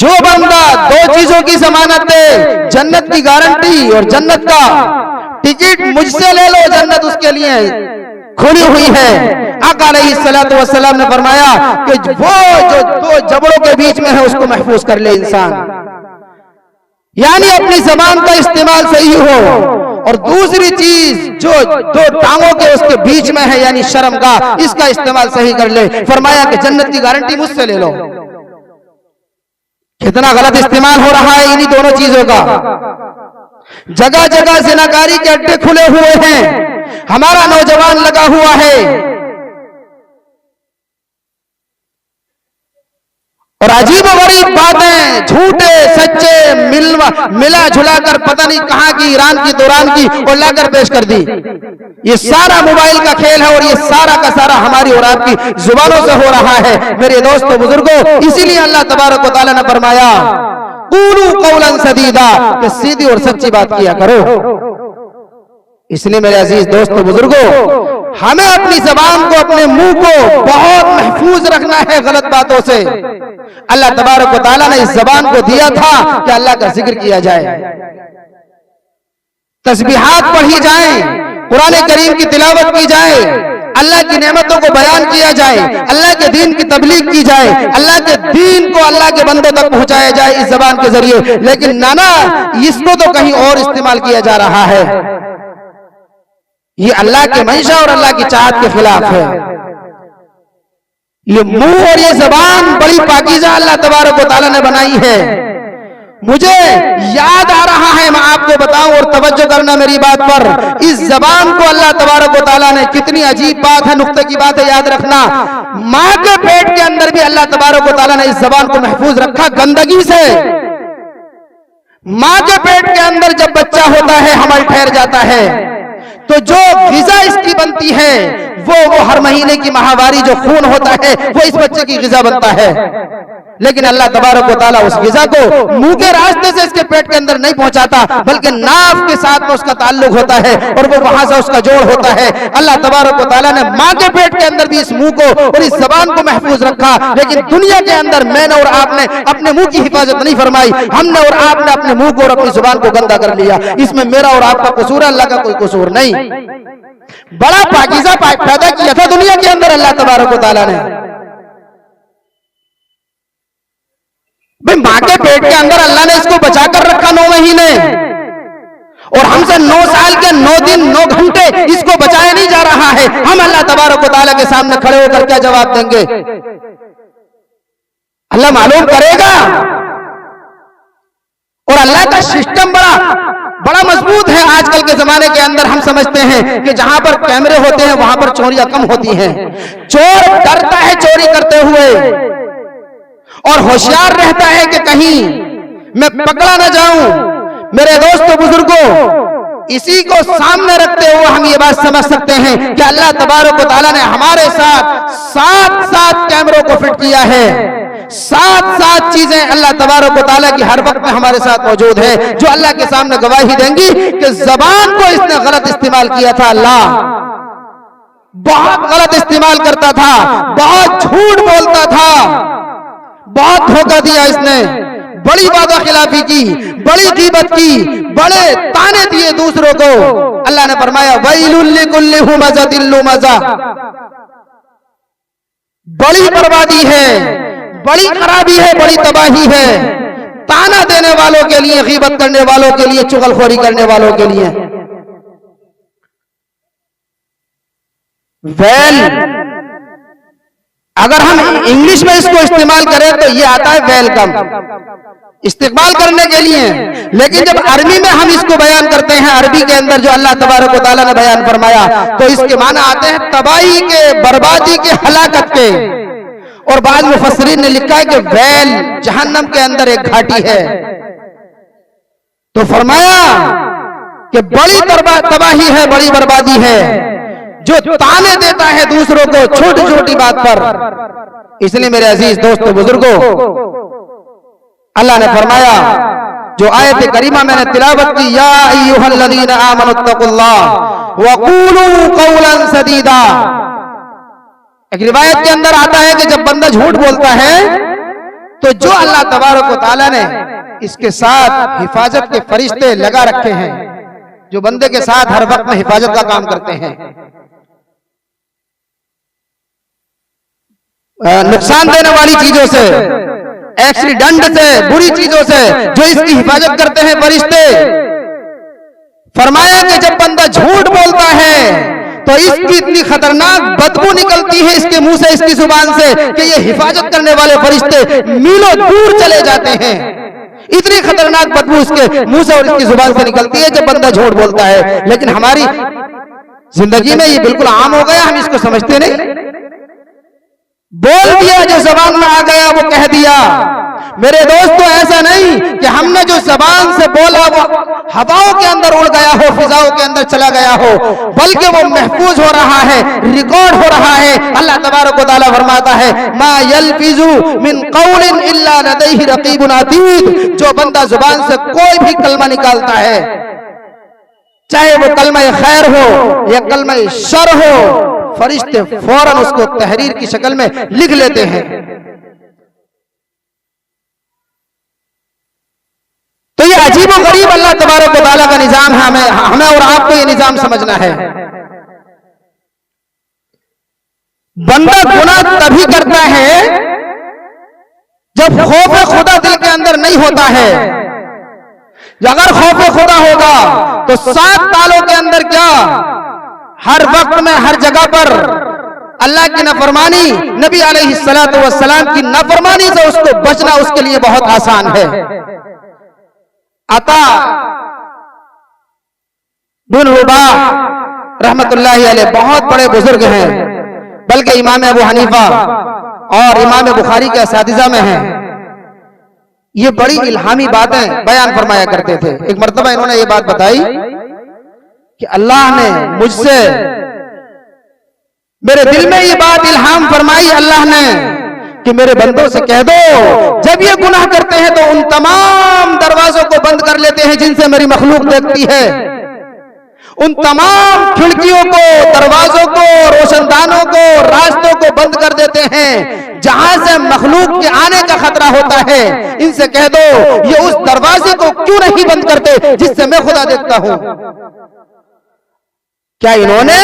जो बंदा दो चीजों की जमानत दे, जन्नत की गारंटी और जन्नत का टिकट मुझसे ले लो, जन्नत उसके लिए खुली हुई है। आका अलैहिस्सलातु वस्सलाम ने फरमाया कि वो जो दो जबड़ों के बीच में है उसको महफूज कर ले इंसान, यानी अपनी जबान का इस्तेमाल सही हो, और दूसरी चीज जो दो टांगों के उसके बीच में है यानी शर्म का, इसका इस्तेमाल सही कर ले। फरमाया कि जन्नत की गारंटी मुझसे ले लो। कितना गलत इस्तेमाल हो रहा है इन्हीं दोनों चीजों का। जगह जगह ज़िनाकारी के अड्डे खुले हुए हैं, हमारा नौजवान लगा हुआ है, और अजीब गरीब बातें झूठे सच्चे मिला झुलाकर पता नहीं कहां की, ईरान की दौरान की, और लाकर पेश कर दी। ये सारा मोबाइल का खेल है, और ये सारा का सारा हमारी और आपकी जुबानों से हो रहा है। मेरे दोस्तों बुजुर्गों, इसीलिए अल्लाह तबारक व तआला ने फरमाया क़ूलू क़ौलन सदीदा, कि सीधी और सच्ची बात किया करो। इसलिए मेरे अजीज दोस्तों बुजुर्गों, हमें अपनी जबान को, अपने मुंह को बहुत महफूज रखना है गलत बातों से। अल्लाह तबारक व तआला ने इस जबान को दिया था कि अल्लाह का जिक्र किया जाए, तस्बीहात पढ़ी जाए, कुरान करीम की तिलावत की जाए, अल्लाह की नेमतों को बयान किया जाए, अल्लाह के दीन की तबलीग की जाए, अल्लाह के दीन को अल्लाह के बंदों तक पहुंचाया जाए इस जबान के जरिए। लेकिन नाना, इसको तो कहीं और इस्तेमाल किया जा रहा है। ये अल्लाह के मंशा और अल्लाह की चाहत के खिलाफ है। ये मुंह और ये जबान बड़ी पाकीज़ा अल्लाह तबारक व तआला ने बनाई है। मुझे याद आ रहा है, मैं आपको बताऊं, और तवज्जो करना मेरी बात पर, इस जबान को अल्लाह तबारक व तआला ने, कितनी अजीब बात है, नुक्ते की बात है, याद रखना, मां के पेट के अंदर भी अल्लाह तबारक व तआला ने इस जबान को महफूज रखा गंदगी से। मां के पेट के अंदर जब बच्चा होता है, हमल ठहर जाता है, तो जो ग़िज़ा इसकी बनती है वो हर महीने की माहवारी जो खून होता है वो इस बच्चे की ग़िज़ा बनता है। लेकिन अल्लाह तबारक व तआला उस ग़िज़ा को मुंह के रास्ते से इसके पेट के अंदर नहीं पहुंचाता, बल्कि नाफ के साथ में उसका ताल्लुक होता है और वो वहां से उसका जोड़ होता है। अल्लाह तबारक व तआला ने माँ के पेट के अंदर भी इस मुंह को और इस ज़बान को महफूज रखा, लेकिन दुनिया के अंदर मैंने और आपने अपने मुंह की हिफाजत नहीं फरमाई। हमने और आपने अपने मुंह को और अपनी ज़ुबान को गंदा कर लिया। इसमें मेरा और आपका कसूर है, अल्लाह का कोई कसूर नहीं। बड़ा पाकीज़ा पैदा किया था दुनिया के अंदर अल्लाह तबारक व तआला ने। भाई मां के पेट के अंदर अल्लाह ने इसको बचा कर रखा 9 महीने, और हमसे 9 साल के 9 दिन 9 घंटे इसको बचाया नहीं जा रहा है। हम अल्लाह तबारक व तआला के सामने खड़े होकर क्या जवाब देंगे? अल्लाह मालूम करेगा। और अल्लाह का सिस्टम बड़ा मजबूत है। आजकल के जमाने के अंदर हम समझते हैं कि जहां पर कैमरे होते हैं वहां पर चोरियां कम होती हैं। चोर डरता है चोरी करते हुए और होशियार रहता है कि कहीं मैं पकड़ा ना जाऊं। मेरे दोस्तों बुजुर्गों, इसी को सामने रखते हुए हम ये बात समझ सकते हैं कि अल्लाह तबारक व तआला ने हमारे साथ 7 कैमरों को फिट किया है। 7 चीजें अल्लाह तबारक व तआला की हर वक्त में हमारे साथ मौजूद है, जो अल्लाह के सामने गवाही देंगी कि जबान को इसने गलत इस्तेमाल किया था। अल्लाह बहुत गलत इस्तेमाल करता था, बहुत झूठ बोलता था, बहुत धोखा दिया इसने, बड़ी वादा खिलाफी की, बड़ी गीबत की, बड़े ताने दिए दूसरों को। अल्लाह ने फरमाया वैलुल लिकुल्लि हुमज़तिन लुमज़ा, बड़ी बर्बादी है, बड़ी खराबी है, बड़ी तबाही है ताना देने वालों के लिए, गीबत करने वालों के लिए, चुगलखोरी करने वालों के लिए। वेल अगर हम इंग्लिश में इसको इस्तेमाल करें तो ये आता है वेलकम, इस्तेमाल करने के लिए। लेकिन जब अरबी में हम इसको बयान करते हैं, अरबी के अंदर जो अल्लाह तबारक व तआला ने बयान फरमाया, तो इसके माना आते हैं तबाही के, बर्बादी के, हलाकत के। और बाद मुफस्सिरीन ने लिखा है कि वेल जहन्नम के अंदर एक घाटी है। तो फरमाया कि बड़ी तबाही है, बड़ी बर्बादी है जो ताने देता है दूसरों को छोटी छोटी बात पर। इसलिए मेरे अजीज दोस्तों बुजुर्गों, अल्लाह ने फरमाया, जो आयत करीमा मैंने तिलावत की, या अय्युहल्लज़ीना आमनुत्तकुल्लाह वक़ूलू क़ौलन सदीदा। एक रिवायत के अंदर आता है कि जब बंदा झूठ बोलता है तो जो अल्लाह तबारक व तआला ने इसके साथ हिफाजत के फरिश्ते लगा रखे हैं, जो बंदे के साथ हर वक्त में हिफाजत का काम करते हैं, नुकसान देने वाली चीजों से, एक्सीडेंट से, बुरी चीजों से जो इसकी हिफाजत करते हैं फरिश्ते। फरमाया कि जब बंदा झूठ बोलता है तो इसकी इतनी खतरनाक बदबू निकलती है इसके मुंह से, इसकी जुबान से, कि ये हिफाजत करने वाले फरिश्ते मीलों दूर चले जाते हैं। इतनी खतरनाक बदबू इसके मुंह से और इसकी जुबान से निकलती है जब बंदा झूठ बोलता है। लेकिन हमारी जिंदगी में ये बिल्कुल आम हो गया, हम इसको समझते नहीं। बोल दिया, जो जबान में आ गया वो कह दिया। मेरे दोस्तों ऐसा नहीं कि हमने जो जबान से बोला वो हवाओं के अंदर उड़ गया हो, फिजाओं के अंदर चला गया हो, बल्कि वो महफूज हो रहा है, रिकॉर्ड हो रहा है। अल्लाह तबारक व तआला फरमाता है, मा यल्फिजु मिन कौलिन इल्ला लदैहि रकीबुन अतीद। जो बंदा जुबान से कोई भी कलमा निकालता है, चाहे वो कलमा खैर हो या कलमा शर हो, फरिश्ते फौरन उसको तहरीर की शक्ल में लिख लेते हैं। तो ये अजीब और गरीब अल्लाह तबारक व तआला का निजाम है। हमें और आपको ये निजाम समझना है। बंदा गुनाह तभी करता है जब खौफ खुदा दिल के अंदर नहीं होता है। अगर खौफ खुदा होगा तो 7 तालों के अंदर क्या, हर वक्त में, हर जगह पर अल्लाह की नाफरमानी, नबी अलैहिस्सलातु वस्सलाम की नाफरमानी से उसको बचना उसके लिए बहुत आसान है। अता बिन रुबाह रहमतुल्लाहि अलैह बहुत बड़े बुजुर्ग हैं, बल्कि इमाम अबू हनीफा और इमाम बुखारी के असातिज़ा में हैं। ये बड़ी इल्हामी बातें बयान फरमाया करते थे। एक मर्तबा इन्होंने ये बात बताई कि अल्लाह ने मुझसे मेरे दिल में ये बात इल्हाम फरमाई अल्लाह ने कि मेरे बंदों से कह दो, जब ये गुनाह करते हैं तो उन तमाम दरवाजों को बंद कर लेते हैं जिनसे मेरी मखलूक देखती है, उन तमाम खिड़कियों को, दरवाजों को, रोशनदानों को, रास्तों को बंद कर देते हैं जहां से मखलूक के आने का खतरा होता है। इनसे कह दो ये उस दरवाजे को क्यों नहीं बंद करते जिससे मैं खुदा देखता हूं। क्या इन्होंने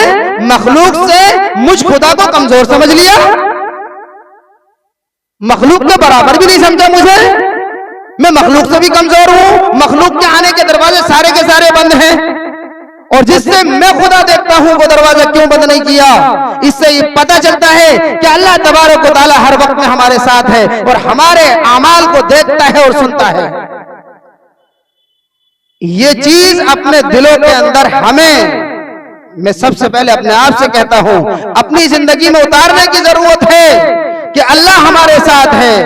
मखलूक से मुझ खुदा को कमजोर समझ लिया? मखलूक के बराबर भी नहीं समझा मुझे। मैं मखलूक से भी कमजोर हूं। मखलूक के आने के दरवाजे सारे के सारे बंद हैं और जिससे मैं खुदा देखता हूं वो दरवाजा क्यों बंद नहीं किया? इससे ये पता चलता है कि अल्लाह तबारक व तआला हर वक्त में हमारे साथ है और हमारे आमाल को देखता है और सुनता है। ये चीज अपने दिलों के अंदर हमें, मैं सबसे पहले अपने आप से कहता हूं, अपनी जिंदगी में उतारने की जरूरत है कि अल्लाह हमारे साथ है।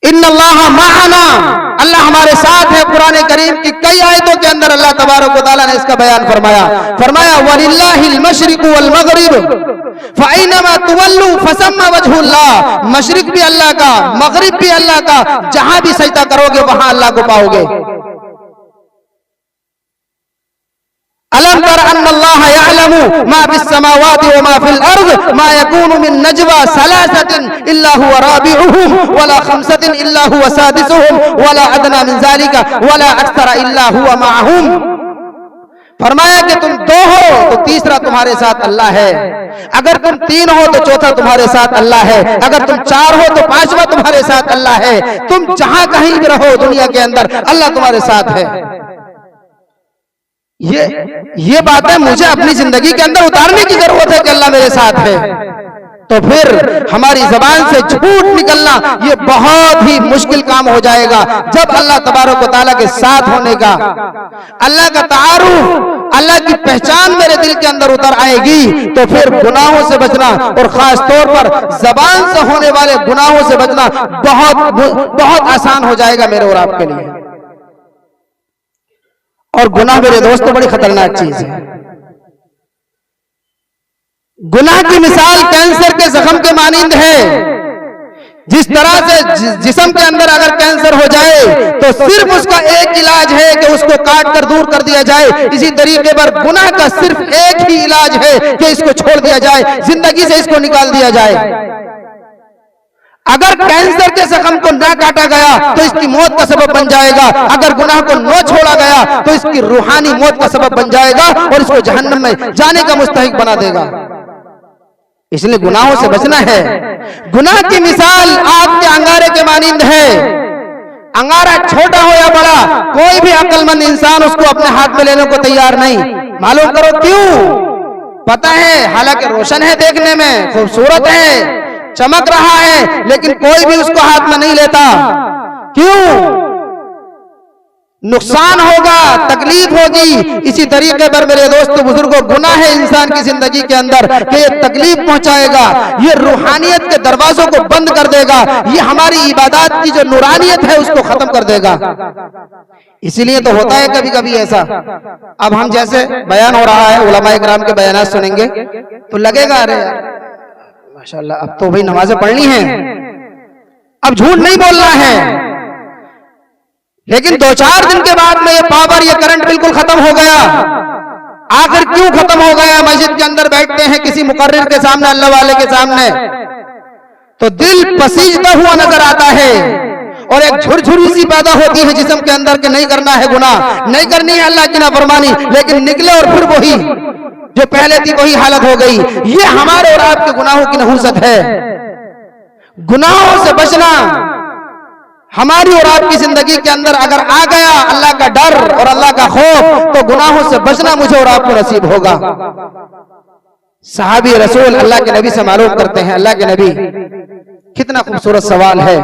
इन्नल्लाह माअना, अल्लाह हमारे साथ है। कुरान करीम की कई आयतों के अंदर अल्लाह तबारक व तआला ने इसका बयान फरमाया वलिल्लाहिल मशरिकु वल मगरिब फअइनमा तुवल्लू फसम्मा वजहुल्लाह। मशरिक भी अल्लाह का, मगरिब भी अल्लाह का, जहां भी सजदा करोगे वहां अल्लाह को पाओगे। अलम तर अन्नल्लाह यअलमु मा फिस समावाति व मा फिल अर्द मा यकूनु मिन नजवा सलासतिन इल्ला हुवा राबिउहुम वला खमसतिन इल्ला हुवा सादिसुहुम वला अदना मिन ज़ालिका वला अक्सरा इल्ला हुवा माअहुम। फरमाया कि तुम दो हो तो तीसरा तुम्हारे साथ अल्लाह है, अगर तुम तीन हो तो चौथा तुम्हारे साथ अल्लाह है, अगर तुम चार हो तो पांचवा तुम्हारे साथ अल्लाह है। तुम जहां कहीं भी रहो दुनिया के अंदर अल्लाह तुम्हारे साथ है। ये बातें मुझे अपनी जिंदगी के अंदर उतारने की जरूरत है कि अल्लाह मेरे साथ है। तो फिर हमारी जबान से झूठ निकलना ये बहुत ही मुश्किल काम हो जाएगा जब अल्लाह तबारक व तआला के साथ होने का, अल्लाह का तारुफ, अल्लाह की पहचान मेरे दिल के अंदर उतर आएगी तो फिर गुनाहों से बचना और खास तौर पर जबान से होने वाले गुनाहों से बचना बहुत आसान हो जाएगा मेरे और आपके लिए। और गुनाह मेरे दोस्तों बड़ी खतरनाक चीज है। गुनाह की मिसाल कैंसर के जख्म के मानिंद है। जिस तरह से जिस्म के अंदर अगर कैंसर हो जाए तो सिर्फ उसका एक इलाज है कि उसको काट कर दूर कर दिया जाए, इसी तरीके पर गुनाह का सिर्फ एक ही इलाज है कि इसको छोड़ दिया जाए, जिंदगी से इसको निकाल दिया जाए। अगर कैंसर के जख्म को ना काटा गया तो इसकी मौत का सबब बन जाएगा, अगर गुनाह को न छोड़ा गया तो इसकी रूहानी मौत का सबब बन जाएगा और इसको जहन्नम में जाने का मुस्तहिक बना देगा। इसलिए गुनाहों से बचना है। गुनाह की मिसाल आग के अंगारे के मानिंद है। अंगारा छोटा हो या बड़ा, कोई भी अक्लमंद इंसान उसको अपने हाथ में लेने को तैयार नहीं। मालूम करो क्यों? पता है हालांकि रोशन है, देखने में खूबसूरत है, चमक रहा है, लेकिन कोई भी उसको हाथ में नहीं लेता। क्यों? नुकसान होगा, तकलीफ होगी। इसी तरीके पर मेरे दोस्तों बुजुर्गों, गुनाह है इंसान की जिंदगी के अंदर कि ये तकलीफ पहुंचाएगा, ये रूहानियत के दरवाजों को बंद कर देगा, ये हमारी इबादत की जो नूरानियत है उसको खत्म कर देगा। इसीलिए तो होता है कभी कभी ऐसा। अब हम जैसे बयान हो रहा है, उलमाए किराम के बयानात सुनेंगे तो लगेगा अरे माशाल्लाह अब तो भाई नमाजें पढ़नी है, अब झूठ नहीं बोलना है। लेकिन 2-4 दिन के बाद में ये पावर, ये करंट बिल्कुल खत्म हो गया। आखिर क्यों खत्म हो गया? मस्जिद के अंदर बैठते हैं किसी मुकर्रिर के सामने, अल्लाह वाले के सामने, तो दिल पसीजता हुआ नजर आता है और एक झुरझुरी सी पैदा होती है जिस्म के अंदर के नहीं करना है गुनाह, नहीं करनी है अल्लाह की नाफरमानी, लेकिन निकले और फिर वही जो पहले थी वही हालत हो गई। ये हमारे और आपके गुनाहों की नहुसत है। गुनाहों से बचना हमारी और आपकी जिंदगी के अंदर अगर आ गया अल्लाह का डर और अल्लाह का खौफ, तो गुनाहों से बचना मुझे और आपको नसीब होगा। सहाबी रसूल अल्लाह के नबी से मालूम करते हैं, अल्लाह के नबी, कितना खूबसूरत सवाल है।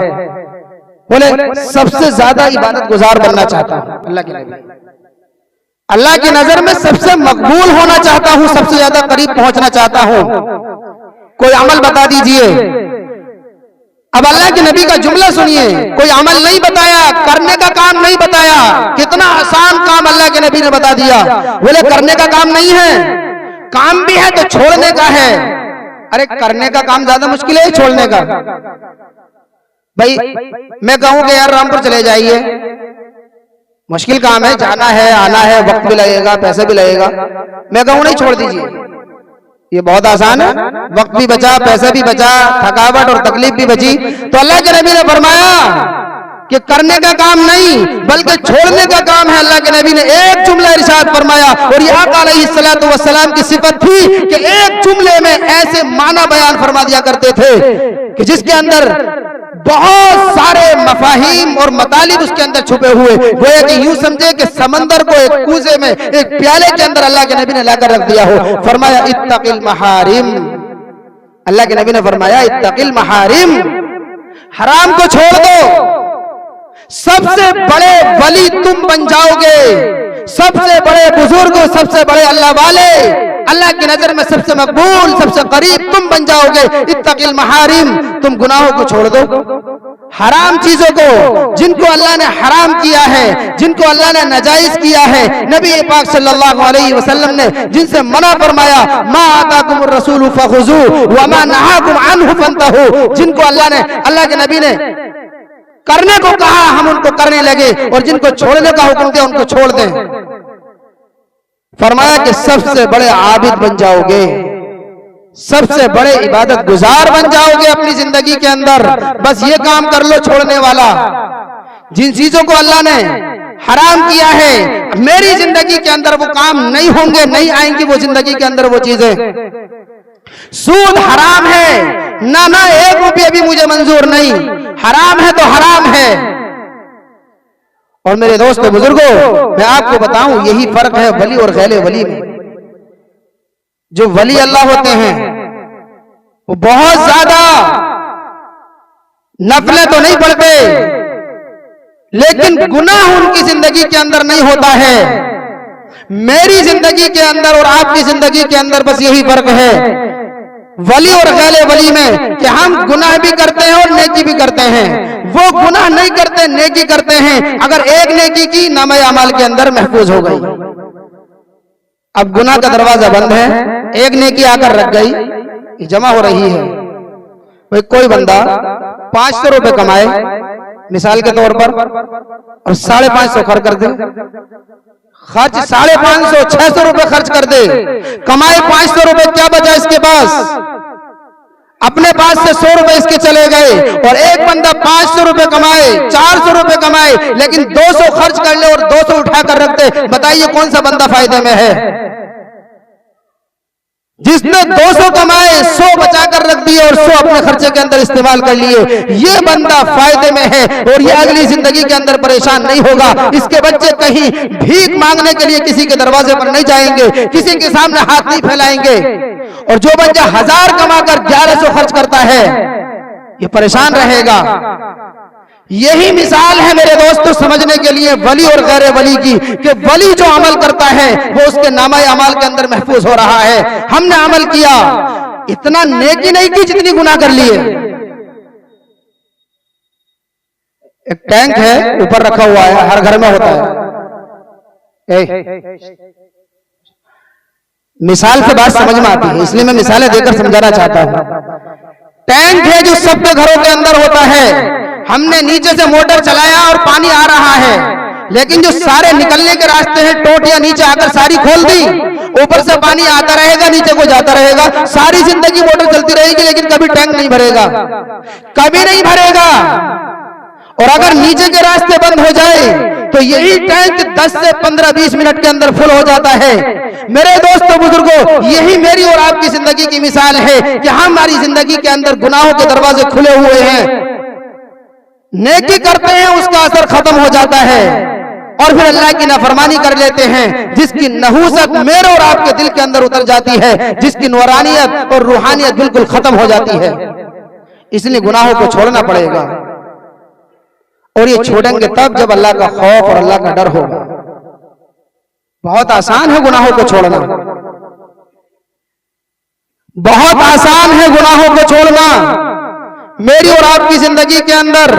बोले सबसे ज्यादा इबादत गुजार बनना चाहता हूं। अल्लाह के नबी, अल्लाह की नजर में सबसे मकबूल होना चाहता हूं, सबसे ज्यादा करीब पहुंचना चाहता हूं। कोई अमल बता दीजिए। अब अल्लाह के नबी का जुमला सुनिए, कोई अमल नहीं बताया, करने का काम नहीं बताया। कितना आसान काम अल्लाह के नबी ने बता दिया। बोले करने का काम नहीं है, काम भी है तो छोड़ने का है। अरे करने का काम ज्यादा मुश्किल है छोड़ने का। भाई मैं कहूं कि यार रामपुर चले जाइए, मुश्किल काम है, जाना है आना है, वक्त भी लगेगा पैसे भी लगेगा। मैं कहूं नहीं छोड़ दीजिए, ये बहुत आसान है, वक्त भी बचा पैसे भी बचा थकावट और तकलीफ भी बची। तो अल्लाह के नबी ने फरमाया कि करने का काम नहीं बल्कि छोड़ने का काम है। अल्लाह के नबी ने एक जुमला इरशाद फरमाया और ये आका अलैहिस्सलातु वस्सलाम की सिफत थी कि एक जुमले में ऐसे माना बयान फरमा दिया करते थे कि जिसके अंदर बहुत सारे मफाहिम और मतालिब उसके अंदर छुपे हुए। गोया कि यूं समझे कि समंदर को एक कूजे में एक प्याले के अंदर अल्लाह के नबी ने लाकर रख दिया हो। फरमाया इत्तकिल महारिम, अल्लाह के नबी ने फरमाया इत्तकिल महारिम, हराम को छोड़ दो, सबसे बड़े वली तुम बन जाओगे, सबसे बड़े बुजुर्ग, सबसे बड़े अल्लाह वाले, अल्लाह की नजर में सबसे मकबूल सबसे करीब तुम बन जाओगे। इत्तकिल महारिम, तुम गुनाहों को छोड़ दो, हराम चीजों को जिनको अल्लाह ने हराम किया है, जिनको अल्लाह ने नाजायज किया है, नबी पाक सल्लल्लाहु अलैहि वसल्लम ने जिनसे मना फरमाया, मा आताकुमुर रसूलु फखुजू व मा नहाकुम अन्हु फंतहू, जिनको अल्लाह के नबी ने करने को कहा हम उनको करने लगे और जिनको छोड़ने का हुक्म दिया उनको छोड़ दें। फरमाया कि सबसे बड़े आबिद बन जाओगे, सबसे बड़े इबादत गुजार बन जाओगे अपनी जिंदगी के अंदर। बस ये काम कर लो छोड़ने वाला, जिन चीजों को अल्लाह ने हराम किया है मेरी जिंदगी के अंदर वो काम नहीं होंगे, नहीं आएंगी वो जिंदगी के अंदर वो चीजें। सूद हराम है ना, ना एक रुपये भी मुझे मंजूर नहीं, हराम है तो हराम है। और मेरे दोस्तों बुजुर्गों, मैं आपको बताऊं यही फर्क है वली और गैर वली में। जो वली अल्लाह होते हैं वो बहुत ज्यादा नफले तो नहीं पढ़ते, लेकिन गुनाह उनकी जिंदगी के अंदर नहीं होता है। मेरी जिंदगी के अंदर और आपकी जिंदगी के अंदर बस यही फर्क है वली और गैर वली में कि हम गुनाह भी करते हैं और नेकी भी करते हैं। वो गुनाह नहीं करते, नेकी करते हैं। अगर एक नेकी की नामे अमाल के अंदर महफूज हो गई, अब गुनाह का दरवाजा बंद है, एक नेकी आकर रख गई, जमा हो रही है। भाई कोई बंदा 500 रुपए कमाए मिसाल के तौर पर और 550 खर्च कर दे, खर्च 550 600 रुपए खर्च कर दे, कमाए 500 रुपए, क्या बचा इसके पास? अपने पास से 100 रुपए इसके चले गए। और एक बंदा 500 रुपए कमाए, 400 रुपए कमाए, लेकिन 200 खर्च कर ले और 200 उठाकर रख दे। बताइए कौन सा बंदा फायदे में है? जिसने 200 कमाए 100 बचाकर रख दिए और 100 अपने खर्चे के अंदर इस्तेमाल कर लिए, ये बंदा फायदे में है और ये अगली जिंदगी के अंदर परेशान नहीं होगा। इसके बच्चे कहीं भीख मांगने के लिए किसी के दरवाजे पर नहीं जाएंगे, किसी के सामने हाथ नहीं फैलाएंगे। और जो बच्चा 1000 कमाकर 1100 खर्च करता है ये परेशान रहेगा। यही मिसाल है मेरे दोस्तों समझने के लिए वली और गैर वली की, कि वली जो अमल करता है वो उसके नामा अमाल के अंदर महफूज हो रहा है। हमने अमल किया, इतना नेकी नहीं की जितनी गुनाह कर लिए। एक टैंक है ऊपर रखा हुआ है, हर घर में होता है। मिसाल से बात समझ में आती है, इसलिए मैं मिसालें देकर समझाना चाहता हूं। टैंक है जो सबके घरों के अंदर होता है। हमने नीचे से मोटर चलाया और पानी आ रहा है, लेकिन जो सारे निकलने के रास्ते हैं, टोटियां नीचे आकर सारी खोल दी, ऊपर से पानी आता रहेगा, नीचे को जाता रहेगा। सारी जिंदगी मोटर चलती रहेगी, लेकिन कभी टैंक नहीं भरेगा, कभी नहीं भरेगा। और अगर नीचे के रास्ते बंद हो जाए तो यही टैंक 10 से 15-20 मिनट के अंदर फुल हो जाता है। मेरे दोस्तों बुजुर्गों, यही मेरी और आपकी जिंदगी की मिसाल है कि हमारी जिंदगी के अंदर गुनाहों के दरवाजे खुले हुए हैं। नेकी करते हैं, उसका असर खत्म हो जाता है और फिर अल्लाह की नाफरमानी कर लेते हैं, जिसकी नहूसत मेरे और आपके दिल के अंदर उतर जाती है, जिसकी नूरानियत और रूहानियत बिल्कुल खत्म हो जाती है। इसलिए गुनाहों को छोड़ना पड़ेगा, और ये छोड़ेंगे तब जब अल्लाह का खौफ और अल्लाह का डर होगा। बहुत आसान है गुनाहों को छोड़ना, बहुत आसान है गुनाहों को छोड़ना। मेरी और आपकी जिंदगी के अंदर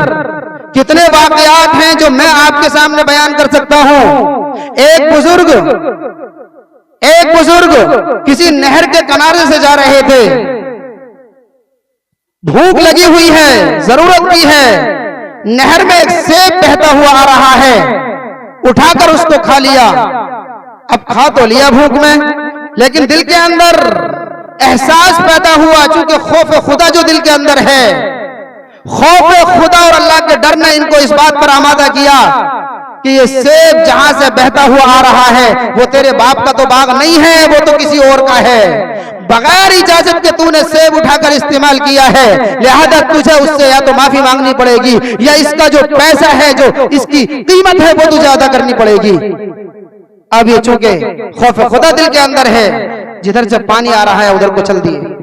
कितने वाकयात हैं जो मैं आपके सामने बयान कर सकता हूं। एक बुजुर्ग किसी नहर के किनारे से जा रहे थे, भूख लगी हुई है, जरूरत भी है, नहर में एक सेब बहता हुआ आ रहा है, उठाकर उसको खा लिया। अब खा तो लिया भूख में, लेकिन दिल के अंदर एहसास पैदा हुआ, चूंकि खौफ खुदा जो दिल के अंदर है, खौफ खुदा और अल्लाह के डर ने इनको इस बात पर आमादा किया कि ये सेब जहां से बहता हुआ आ रहा है वो तेरे बाप का तो बाग नहीं है, वो तो किसी और का है। बगैर इजाजत के तूने सेब उठाकर इस्तेमाल किया है, लिहाजा तुझे उससे या तो माफी मांगनी पड़ेगी या इसका जो पैसा है, जो इसकी कीमत है, वो तुझे अदा करनी पड़ेगी। अब ये चूंकि खौफ खुदा दिल के अंदर है, जिधर से पानी आ रहा है उधर को चल दिए,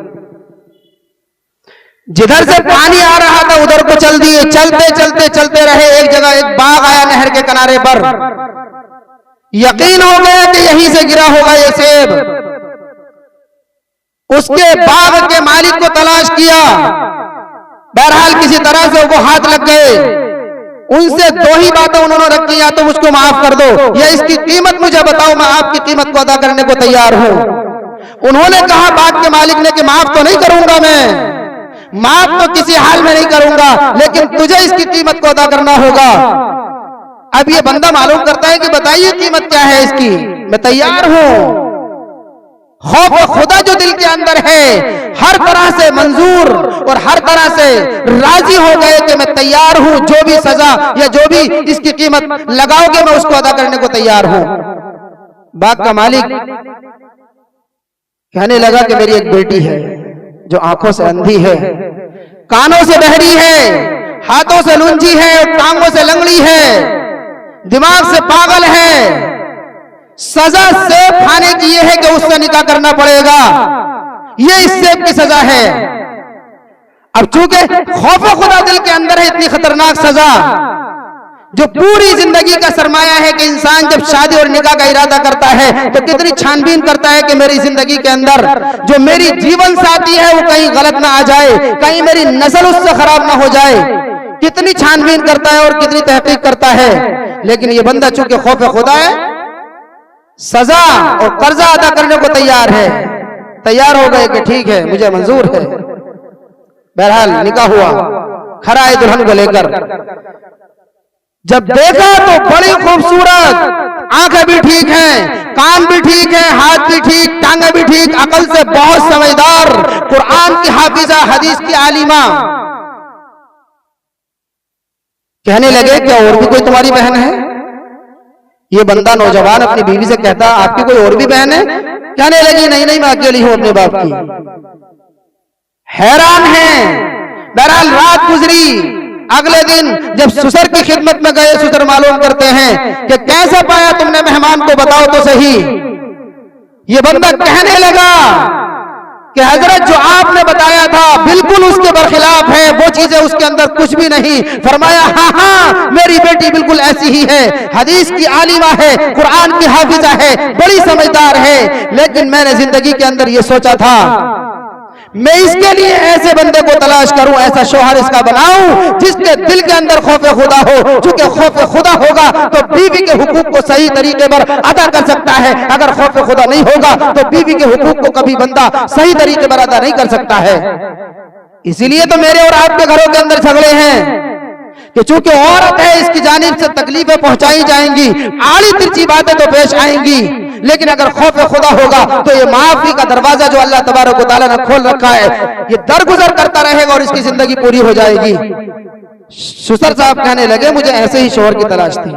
जिधर से पानी आ रहा था उधर को चल दिए। चलते चलते चलते रहे, एक जगह एक बाग आया नहर के किनारे पर। यकीन हो गया कि यहीं से गिरा होगा ये सेब। उसके बाग के मालिक को तलाश किया, बहरहाल किसी तरह से वो हाथ लग गए। उनसे दो ही बातें उन्होंने रखी, या तो मुझको माफ कर दो या इसकी कीमत मुझे बताओ, मैं आपकी कीमत को अदा करने को तैयार हूं। उन्होंने कहा बाग के मालिक ने कि माफ तो नहीं करूंगा, मैं माफ तो किसी हाल में नहीं करूंगा, लेकिन तुझे इसकी कीमत को अदा करना होगा। अब ये बंदा मालूम करता है कि बताइए कीमत क्या है इसकी, मैं तैयार हूं। खौफ खुदा जो दिल के अंदर है, हर तरह से मंजूर और हर तरह से राजी हो गए कि मैं तैयार हूं, जो भी सजा या जो भी इसकी कीमत लगाओगे मैं उसको अदा करने को तैयार हूं। बाग का मालिक कहने लगा कि मेरी एक बेटी है जो आंखों से अंधी है, कानों से बहरी है, हाथों से लूंजी है, टांगों से लंगड़ी है, दिमाग से पागल है। सजा सेब खाने की यह है कि उससे निकाह करना पड़ेगा, यह इस सेब की सजा है। अब चूंकि खौफ खुदा दिल के अंदर है, इतनी खतरनाक सजा जो पूरी जिंदगी का सरमाया है कि इंसान जब शादी और निकाह का इरादा करता है तो कितनी छानबीन करता है कि मेरी जिंदगी के अंदर जो मेरी जीवन साथी है वो कहीं गलत ना आ जाए, कहीं मेरी नस्ल उससे खराब ना हो जाए। कितनी छानबीन करता है और कितनी तहकीक करता है। लेकिन ये बंदा चूंकि खौफ खुदा है, सजा और कर्जा अदा करने को तैयार है। तैयार हो गए कि ठीक है, मुझे मंजूर है। बहरहाल निकाह हुआ, खरा है दुल्हन को लेकर। जब देखा तो बड़ी खूबसूरत, आंखें भी ठीक हैं, कान भी ठीक है, हाथ भी ठीक, टांगे भी ठीक, अकल से बहुत समझदार, कुरान की हाफिजा, हदीस की आलिमा। कहने लगे क्या और भी कोई तुम्हारी बहन है? ये बंदा नौजवान अपनी बीवी से कहता आपकी कोई और भी बहन है? कहने लगी नहीं नहीं, मैं अकेली हूं अपने बाप की। हैरान है। बहरहाल रात गुजरी। अगले दिन जब ससुर की खिदमत में गए, ससुर मालूम करते हैं कि कैसा पाया तुमने मेहमान को, बताओ तो सही। ये बंदा कहने लगा कि हजरत जो आपने बताया था बिल्कुल उसके बरखिलाफ है, वो चीजें उसके अंदर कुछ भी नहीं। फरमाया हाँ हाँ, मेरी बेटी बिल्कुल ऐसी ही है, हदीस की आलिमा है, कुरान की हाफिजा है, बड़ी समझदार है। लेकिन मैंने जिंदगी के अंदर ये सोचा था मैं इसके लिए ऐसे बंदे को तलाश करूं, ऐसा शौहर इसका बनाऊं जिसके दिल के अंदर खौफ खुदा हो। चूंकि खौफ खुदा होगा तो बीवी के हुकूक को सही तरीके पर अदा कर सकता है। अगर खौफ खुदा नहीं होगा तो बीवी के हुकूक को कभी बंदा सही तरीके पर अदा नहीं कर सकता है। इसीलिए तो मेरे और आपके घरों के अंदर झगड़े हैं कि चूंकि औरत है इसकी जानिब से तकलीफें पहुंचाई जाएंगी, आड़ी तिरछी बातें तो पेश आएंगी। लेकिन अगर खौफ खुदा होगा तो ये माफी का दरवाजा जो अल्लाह तबारक व तआला ने खोल रखा है, ये दरगुजर करता रहेगा और इसकी जिंदगी पूरी हो जाएगी। ससुर साहब कहने लगे मुझे ऐसे ही शौहर की तलाश थी।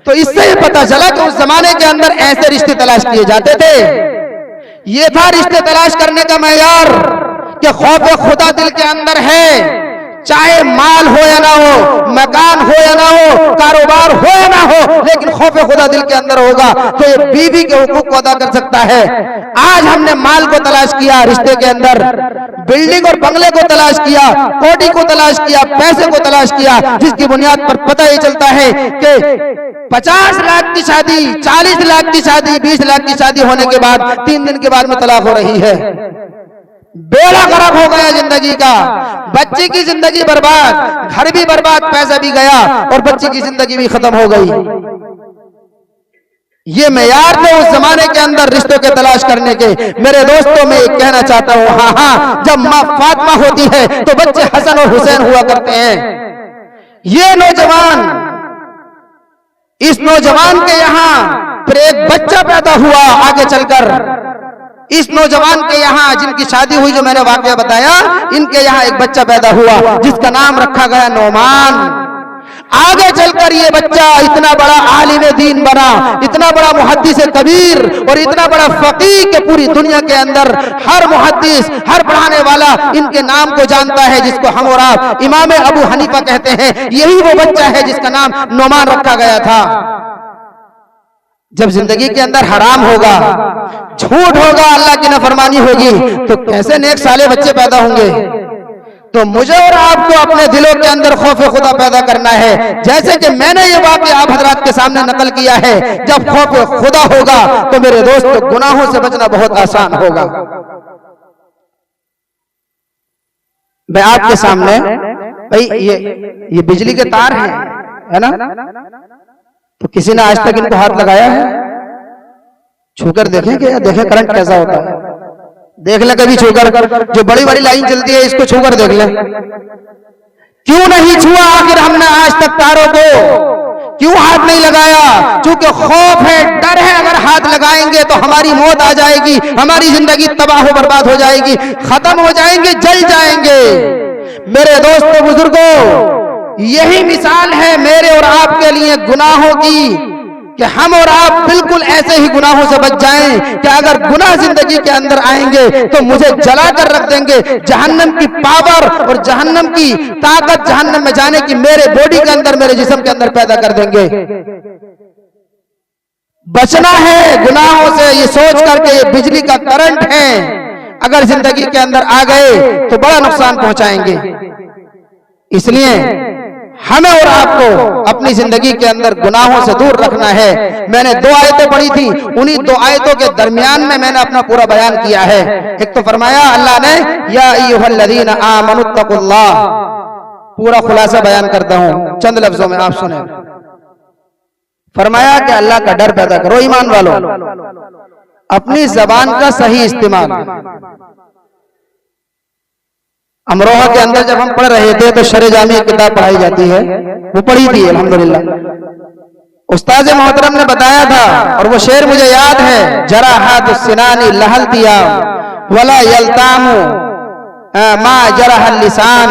तो इससे ये पता चला कि उस जमाने के अंदर ऐसे रिश्ते तलाश किए जाते थे। ये था रिश्ते तलाश करने का मेयार कि खौफ खुदा दिल के अंदर है, चाहे माल हो या ना हो, मकान हो या ना हो, कारोबार हो या ना हो, लेकिन खौफ खुदा दिल के अंदर होगा तो ये बीवी के हुकूक को अदा कर सकता है। आज हमने माल को तलाश किया, रिश्ते के अंदर बिल्डिंग और बंगले को तलाश किया, कोठी को तलाश किया, पैसे को तलाश किया, जिसकी बुनियाद पर पता ही चलता है कि 50 लाख की शादी, 40 लाख की शादी, 20 लाख की शादी होने के बाद 3 दिन के बाद में तलाक हो रही है। बेड़ा गर्क हो गया जिंदगी का, बच्चे की जिंदगी बर्बाद, घर भी बर्बाद, पैसा भी गया और बच्चे की जिंदगी भी खत्म हो गई। ये मेयार थे उस जमाने के अंदर रिश्तों के तलाश करने के। मेरे दोस्तों में एक कहना चाहता हूं, हाँ, जब माँ फातिमा होती है तो बच्चे हसन और हुसैन हुआ करते हैं। ये नौजवान, इस नौजवान के यहाँ फिर एक बच्चा पैदा हुआ आगे चलकर। इस नौजवान के यहाँ जिनकी शादी हुई, जो मैंने वाकया बताया, इनके यहाँ एक बच्चा पैदा हुआ जिसका नाम रखा गया नौमान। आगे चलकर ये बच्चा इतना बड़ा आलिम दीन बना, इतना बड़ा मुहद्दिस कबीर और इतना बड़ा फकीह के पूरी दुनिया के अंदर हर मुहद्दिस, हर पढ़ाने वाला इनके नाम को जानता है, जिसको हम और आप इमाम अबू हनीफा कहते हैं। यही वो बच्चा है जिसका नाम नौमान रखा गया था। जब जिंदगी के अंदर हराम होगा, झूठ होगा, अल्लाह की नाफरमानी होगी, तो कैसे नेक साले बच्चे पैदा होंगे। तो मुझे और आपको अपने दिलों के अंदर खौफ खुदा पैदा करना है। जैसे कि मैंने ये वाकया आप हजरात के सामने नकल किया है, जब खौफ खुदा होगा तो मेरे दोस्त गुनाहों से बचना बहुत आसान होगा। मैं आपके सामने, भाई ये बिजली के तार है ना, तो किसी ने आज तक इनको हाथ लगाया है? छूकर देखें कि देखें करंट कैसा होता है, देख ले कभी छूकर। जो बड़ी बड़ी लाइन चलती है इसको छूकर देख ले। क्यों नहीं छुआ आखिर हमने आज तक तारों को, क्यों हाथ नहीं लगाया? क्योंकि खौफ है, डर है, अगर हाथ लगाएंगे तो हमारी मौत आ जाएगी, हमारी जिंदगी तबाह बर्बाद हो जाएगी, खत्म हो जाएंगे, जल जाएंगे। मेरे दोस्तों बुजुर्गों, यही मिसाल है मेरे और आपके लिए गुनाहों की, कि हम और आप बिल्कुल ऐसे ही गुनाहों से बच जाएं कि अगर गुनाह जिंदगी के अंदर आएंगे तो मुझे जला कर रख देंगे। जहन्नम की पावर और जहन्नम की ताकत जहन्नम में जाने की मेरे बॉडी के अंदर, मेरे जिस्म के अंदर पैदा कर देंगे। बचना है गुनाहों से, ये सोच करके ये बिजली का करंट है, अगर जिंदगी के अंदर आ गए तो बड़ा नुकसान पहुंचाएंगे। इसलिए हमें और आपको अपनी जिंदगी के अंदर गुनाहों से दूर रखना है। मैंने 2 आयतें पढ़ी थी, उन्हीं 2 आयतों के दरमियान में मैंने अपना पूरा बयान किया है। एक तो फरमाया अल्लाह ने, या अय्युहल्लज़ीना आमनुत्तकुल्लाह, पूरा खुलासा बयान करता हूं चंद लफ्जों में, आप सुने। फरमाया कि अल्लाह का डर पैदा करो ईमान वालों, अपनी जबान का सही इस्तेमाल। अमरोहा के अंदर जब हम पढ़ रहे थे तो शरे जामी किताब पढ़ाई जाती है, वो पढ़ी थी अल्हम्दुलिल्लाह। उस्ताद मोहतरम ने बताया था और वो शेर मुझे याद है, जरा हाथ सिनानी लहल दिया वला यल्तामु मा जरहल लिसान,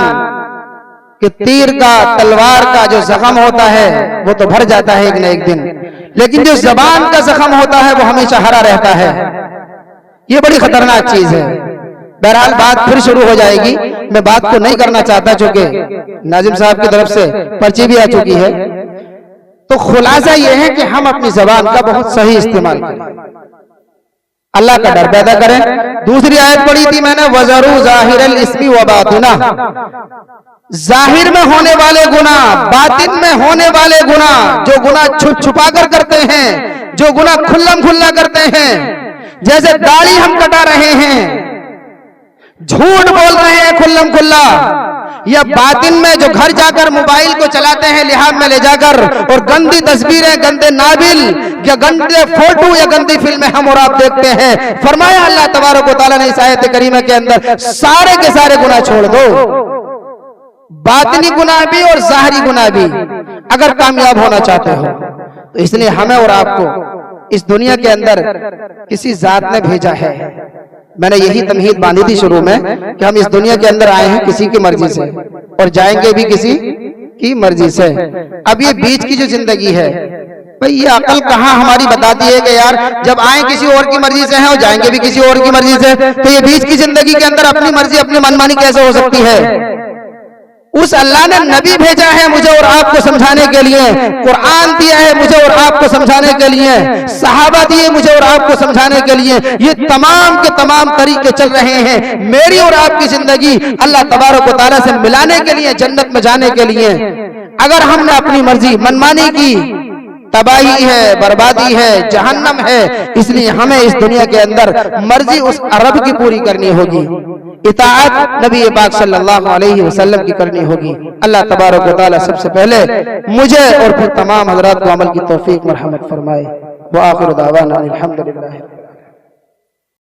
कि तीर का, तलवार का जो जख्म होता है वो तो भर जाता है एक न एक दिन, लेकिन जो जबान का जख्म होता है वो हमेशा हरा रहता है। ये बड़ी खतरनाक चीज है। बहरहाल बात फिर शुरू हो जाएगी, मैं बात को नहीं करना चाहता चूंकि नाजिम साहब की तरफ से पर्ची भी आ चुकी है। तो खुलासा यह है कि हम अपनी जबान का बहुत सही इस्तेमाल करें, अल्लाह का डर पैदा करें। दूसरी आयत पढ़ी थी मैंने, वज़रू ज़ाहिरल इस्मी व बातिना, जाहिर में होने वाले गुनाह, बातिन में होने वाले गुनाह, जो गुनाह छुप छुपा कर करते हैं, जो गुनाह खुल्लम खुल्ला करते हैं, जैसे दाढ़ी हम कटा रहे हैं, झूठ बोल रहे हैं खुल्लम खुल्ला, या बातिन में जो घर जाकर मोबाइल को चलाते हैं लिहाज में ले जाकर, और गंदी तस्वीरें, गंदे नाबिल या गंदे फोटो या गंदी फिल्में हम और आप देखते हैं। फरमाया अल्लाह तबारक व तआला ने इस आयत करीमा के अंदर, सारे के सारे गुनाह छोड़ दो, बातिनी गुनाह भी और ज़ाहिरी गुनाह भी, अगर कामयाब होना चाहते हो। तो इसलिए हमें और आपको इस दुनिया के अंदर किसी जात ने भेजा है। मैंने यही तमहीद बांधी थी शुरू में कि हम इस दुनिया के अंदर आए हैं किसी की मर्जी से और जाएंगे भी किसी की मर्जी से। अब ये बीच की जो जिंदगी है, भाई ये अकल कहाँ हमारी बताती है कि यार जब आए किसी और की मर्जी से हैं और जाएंगे भी किसी और की मर्जी से, तो ये बीच की जिंदगी के अंदर अपनी मर्जी, अपनी मनमानी कैसे हो सकती है? उस अल्लाह ने नबी भेजा है मुझे और आपको समझाने के लिए, कुरान दिया है मुझे और आपको समझाने के लिए, सहाबा दिए मुझे और आपको समझाने के लिए। ये तमाम के तमाम तरीके चल रहे हैं मेरी और आपकी जिंदगी अल्लाह तबारक व तआला से मिलाने के लिए, जन्नत में जाने के लिए। अगर हमने अपनी मर्जी मनमानी की, तबाही है, बर्बादी है, जहन्नम है। इसलिए हमें इस दुनिया के अंदर मर्जी उस रब की पूरी करनी होगी। इताअत नबी पाक सल्लल्लाहु अलैहि वसल्लम की करनी होगी। अल्लाह तबारक व तआला सबसे पहले मुझे और फिर तमाम हजरात को अमल की तौफीक मरहमत फरमाए। व आखिर दावाना अल्हम्दुलिल्लाह।